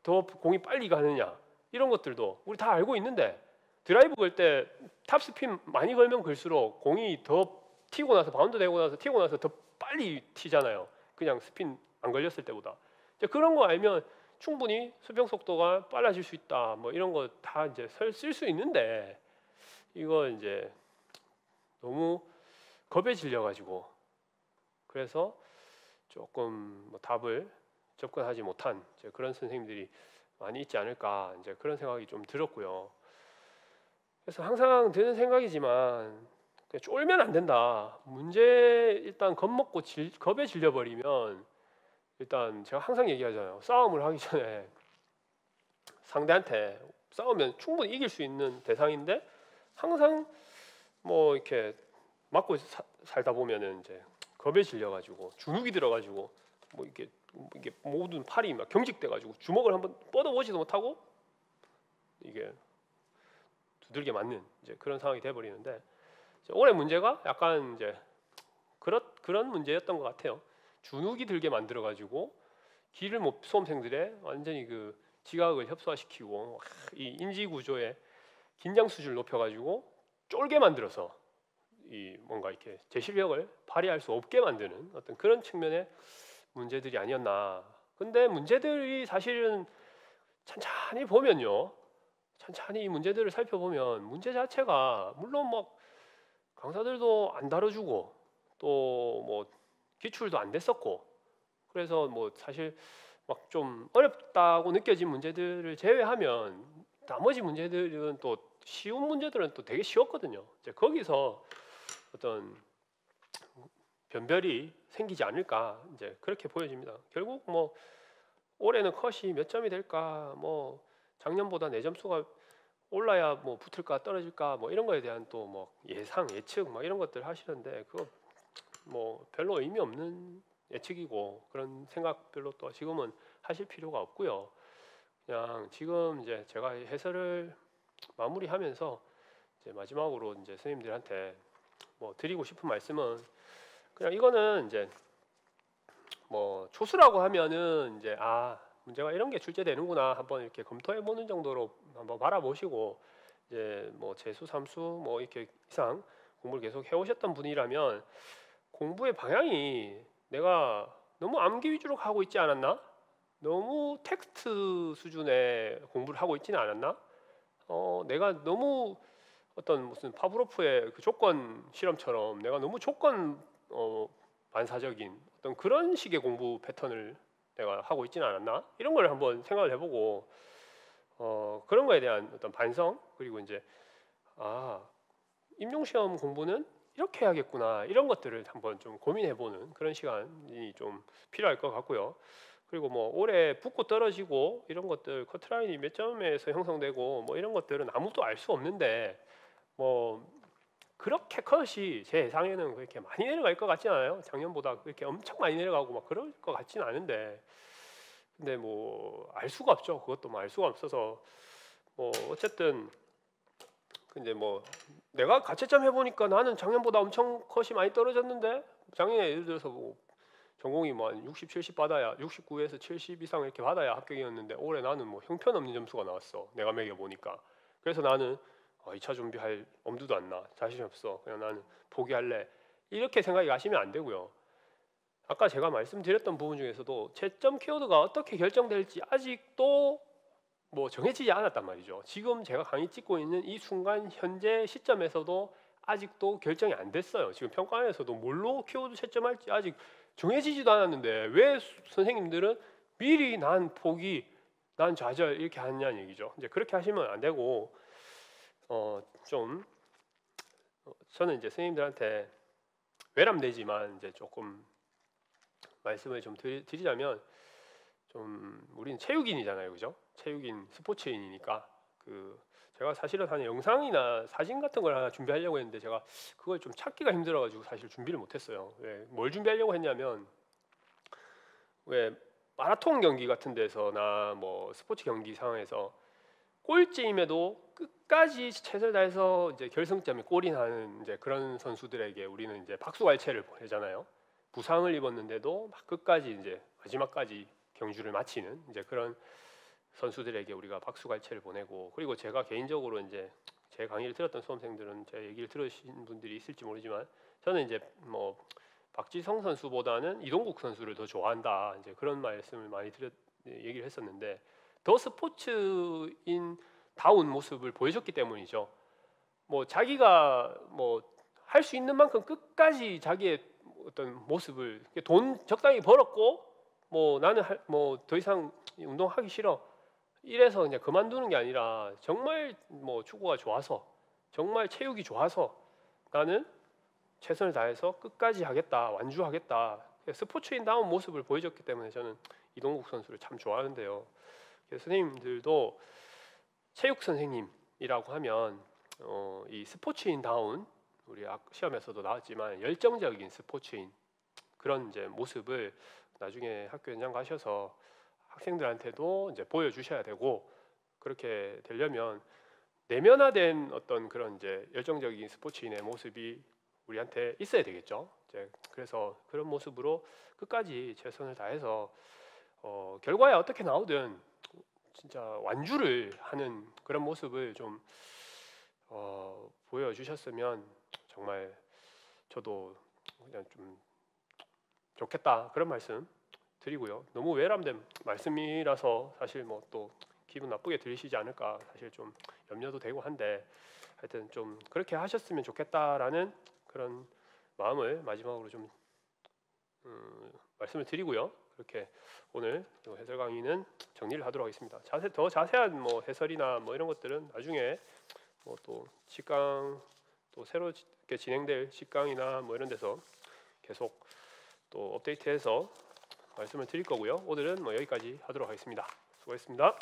더 공이 빨리 가느냐, 이런 것들도 우리 다 알고 있는데, 드라이브 걸 때 탑스핀 많이 걸면 걸수록 공이 더 튀고 나서, 바운드 되고 나서 튀고 나서 더 빨리 튀잖아요. 그냥 스핀 안 걸렸을 때보다. 이제 그런 거 알면 충분히 수평 속도가 빨라질 수 있다, 뭐 이런 거 다 이제 쓸 수 있는데, 이거 이제 너무 겁에 질려가지고, 그래서 조금 뭐 답을 접근하지 못한 그런 선생님들이 많이 있지 않을까, 이제 그런 생각이 좀 들었고요. 그래서 항상 드는 생각이지만 쫄면 안 된다. 문제 일단 겁먹고 겁에 질려버리면, 일단 제가 항상 얘기하잖아요. 싸움을 하기 전에 상대한테, 싸우면 충분히 이길 수 있는 대상인데 항상 뭐 이렇게 맞고 살다 보면은 이제 겁에 질려가지고 주눅이 들어가지고 뭐 이게 모든 팔이 막 경직돼가지고 주먹을 한번 뻗어보지도 못하고 이게 두들겨 맞는 이제 그런 상황이 돼버리는데, 올해 문제가 약간 이제 그런 문제였던 것 같아요. 주눅이 들게 만들어가지고 길을 못, 수험생들의 완전히 그 지각을 협소화시키고 이 인지 구조의 긴장 수준을 높여가지고 쫄게 만들어서 이 뭔가 이렇게 제 실력을 발휘할 수 없게 만드는 어떤 그런 측면의 문제들이 아니었나. 근데 문제들이 사실은 천천히 보면요, 천천히 이 문제들을 살펴보면 문제 자체가 물론 막 강사들도 안 다뤄주고 또 뭐 기출도 안 됐었고, 그래서 뭐 사실 막 좀 어렵다고 느껴진 문제들을 제외하면 나머지 문제들은 또 쉬운 문제들은 또 되게 쉬웠거든요. 이제 거기서 어떤 변별이 생기지 않을까 이제 그렇게 보여집니다. 결국 뭐 올해는 컷이 몇 점이 될까, 뭐 작년보다 내 점수가 올라야 뭐 붙을까 떨어질까 뭐 이런 거에 대한 또 뭐 예상 예측 막 이런 것들 하시는데 그거 뭐 별로 의미 없는 예측이고 그런 생각 별로 또 지금은 하실 필요가 없고요. 그냥 지금 이제 제가 해설을 마무리하면서 이제 마지막으로 이제 선생님들한테 뭐 드리고 싶은 말씀은 그냥 이거는 이제 뭐 초수라고 하면은 이제 문제가 이런 게 출제되는구나 한번 이렇게 검토해 보는 정도로 한번 바라보시고 이제 뭐 재수, 삼수 뭐 이렇게 이상 공부를 계속 해오셨던 분이라면 공부의 방향이 내가 너무 암기 위주로 하고 있지 않았나? 너무 텍스트 수준의 공부를 하고 있지는 않았나? 내가 너무 어떤 무슨 파브로프의 그 조건 실험처럼 내가 너무 조건 반사적인 어떤 그런 식의 공부 패턴을 내가 하고 있지는 않았나? 이런 걸 한번 생각을 해보고 그런 거에 대한 어떤 반성 그리고 이제 임용시험 공부는 이렇게 해야겠구나 이런 것들을 한번 좀 고민해보는 그런 시간이 좀 필요할 것 같고요. 그리고 뭐 올해 붙고 떨어지고 이런 것들 커트라인이 몇 점에서 형성되고 뭐 이런 것들은 아무도 알 수 없는데 뭐 그렇게 컷이 제 예상에는 그렇게 많이 내려갈 것 같지 않아요. 작년보다 그렇게 엄청 많이 내려가고 막 그럴 것 같지는 않은데 근데 뭐 알 수가 없죠. 그것도 뭐 알 수가 없어서 뭐 어쨌든 근데 뭐 내가 가채점 해보니까 나는 작년보다 엄청 컷이 많이 떨어졌는데 작년에 예를 들어서 뭐 전공이 뭐 60, 70 받아야 69에서 70 이상 이렇게 받아야 합격이었는데 올해 나는 뭐 형편없는 점수가 나왔어. 내가 매겨보니까. 그래서 나는 2차 준비할 엄두도 안 나. 자신이 없어. 그냥 나는 포기할래. 이렇게 생각이 가시면 안 되고요. 아까 제가 말씀드렸던 부분 중에서도 채점 키워드가 어떻게 결정될지 아직도 뭐 정해지지 않았단 말이죠. 지금 제가 강의 찍고 있는 이 순간 현재 시점에서도 아직도 결정이 안 됐어요. 지금 평가원에서도 뭘로 키워드 채점할지 아직 정해지지도 않았는데 왜 선생님들은 미리 난 포기, 난 좌절 이렇게 하냐는 얘기죠. 이제 그렇게 하시면 안 되고 저는 이제 선생님들한테 외람되지만 이제 조금 말씀을 좀 드리자면 좀 우리는 체육인이잖아요, 그죠? 체육인, 스포츠인이니까 제가 사실은 한 영상이나 사진 같은 걸 하나 준비하려고 했는데 제가 그걸 좀 찾기가 힘들어가지고 사실 준비를 못했어요. 뭘 준비하려고 했냐면 왜 마라톤 경기 같은 데서나 뭐 스포츠 경기 상황에서 꼴찌임에도 끝까지 최선을 다해서 이제 결승점에 골인하는 이제 그런 선수들에게 우리는 이제 박수갈채를 보내잖아요. 부상을 입었는데도 막 끝까지 이제 마지막까지 경주를 마치는 이제 그런 선수들에게 우리가 박수갈채를 보내고 그리고 제가 개인적으로 이제 제 강의를 들었던 수험생들은 제 얘기를 들으신 분들이 있을지 모르지만 저는 이제 뭐 박지성 선수보다는 이동국 선수를 더 좋아한다 이제 그런 말씀을 많이 얘기를 했었는데 더 스포츠인 다운 모습을 보여줬기 때문이죠. 뭐 자기가 뭐 할 수 있는 만큼 끝까지 자기의 어떤 모습을 돈 적당히 벌었고 뭐 나는 뭐 더 이상 운동하기 싫어 이래서 그냥 그만두는 게 아니라 정말 뭐 축구가 좋아서 정말 체육이 좋아서 나는 최선을 다해서 끝까지 하겠다 완주하겠다 스포츠인다운 모습을 보여줬기 때문에 저는 이동국 선수를 참 좋아하는데요. 선생님들도 체육 선생님이라고 하면 이 스포츠인다운 우리 시험에서도 나왔지만 열정적인 스포츠인 그런 이제 모습을 나중에 학교 현장 가셔서 학생들한테도 이제 보여주셔야 되고 그렇게 되려면 내면화된 어떤 그런 이제 열정적인 스포츠인의 모습이 우리한테 있어야 되겠죠. 이제 그래서 그런 모습으로 끝까지 최선을 다해서 결과에 어떻게 나오든 진짜 완주를 하는 그런 모습을 좀 보여주셨으면 정말 저도 그냥 좀 좋겠다 그런 말씀 드리고요. 너무 외람된 말씀이라서 사실 뭐 또 기분 나쁘게 들리시지 않을까 사실 좀 염려도 되고 한데 하여튼 좀 그렇게 하셨으면 좋겠다라는 그런 마음을 마지막으로 좀 말씀을 드리고요. 그렇게 오늘 해설 강의는 정리를 하도록 하겠습니다. 더 자세한 뭐 해설이나 뭐 이런 것들은 나중에 뭐 또 직강 또 새로 진행될 직강이나 뭐 이런 데서 계속 또 업데이트해서 말씀을 드릴 거고요. 오늘은 뭐 여기까지 하도록 하겠습니다. 수고했습니다.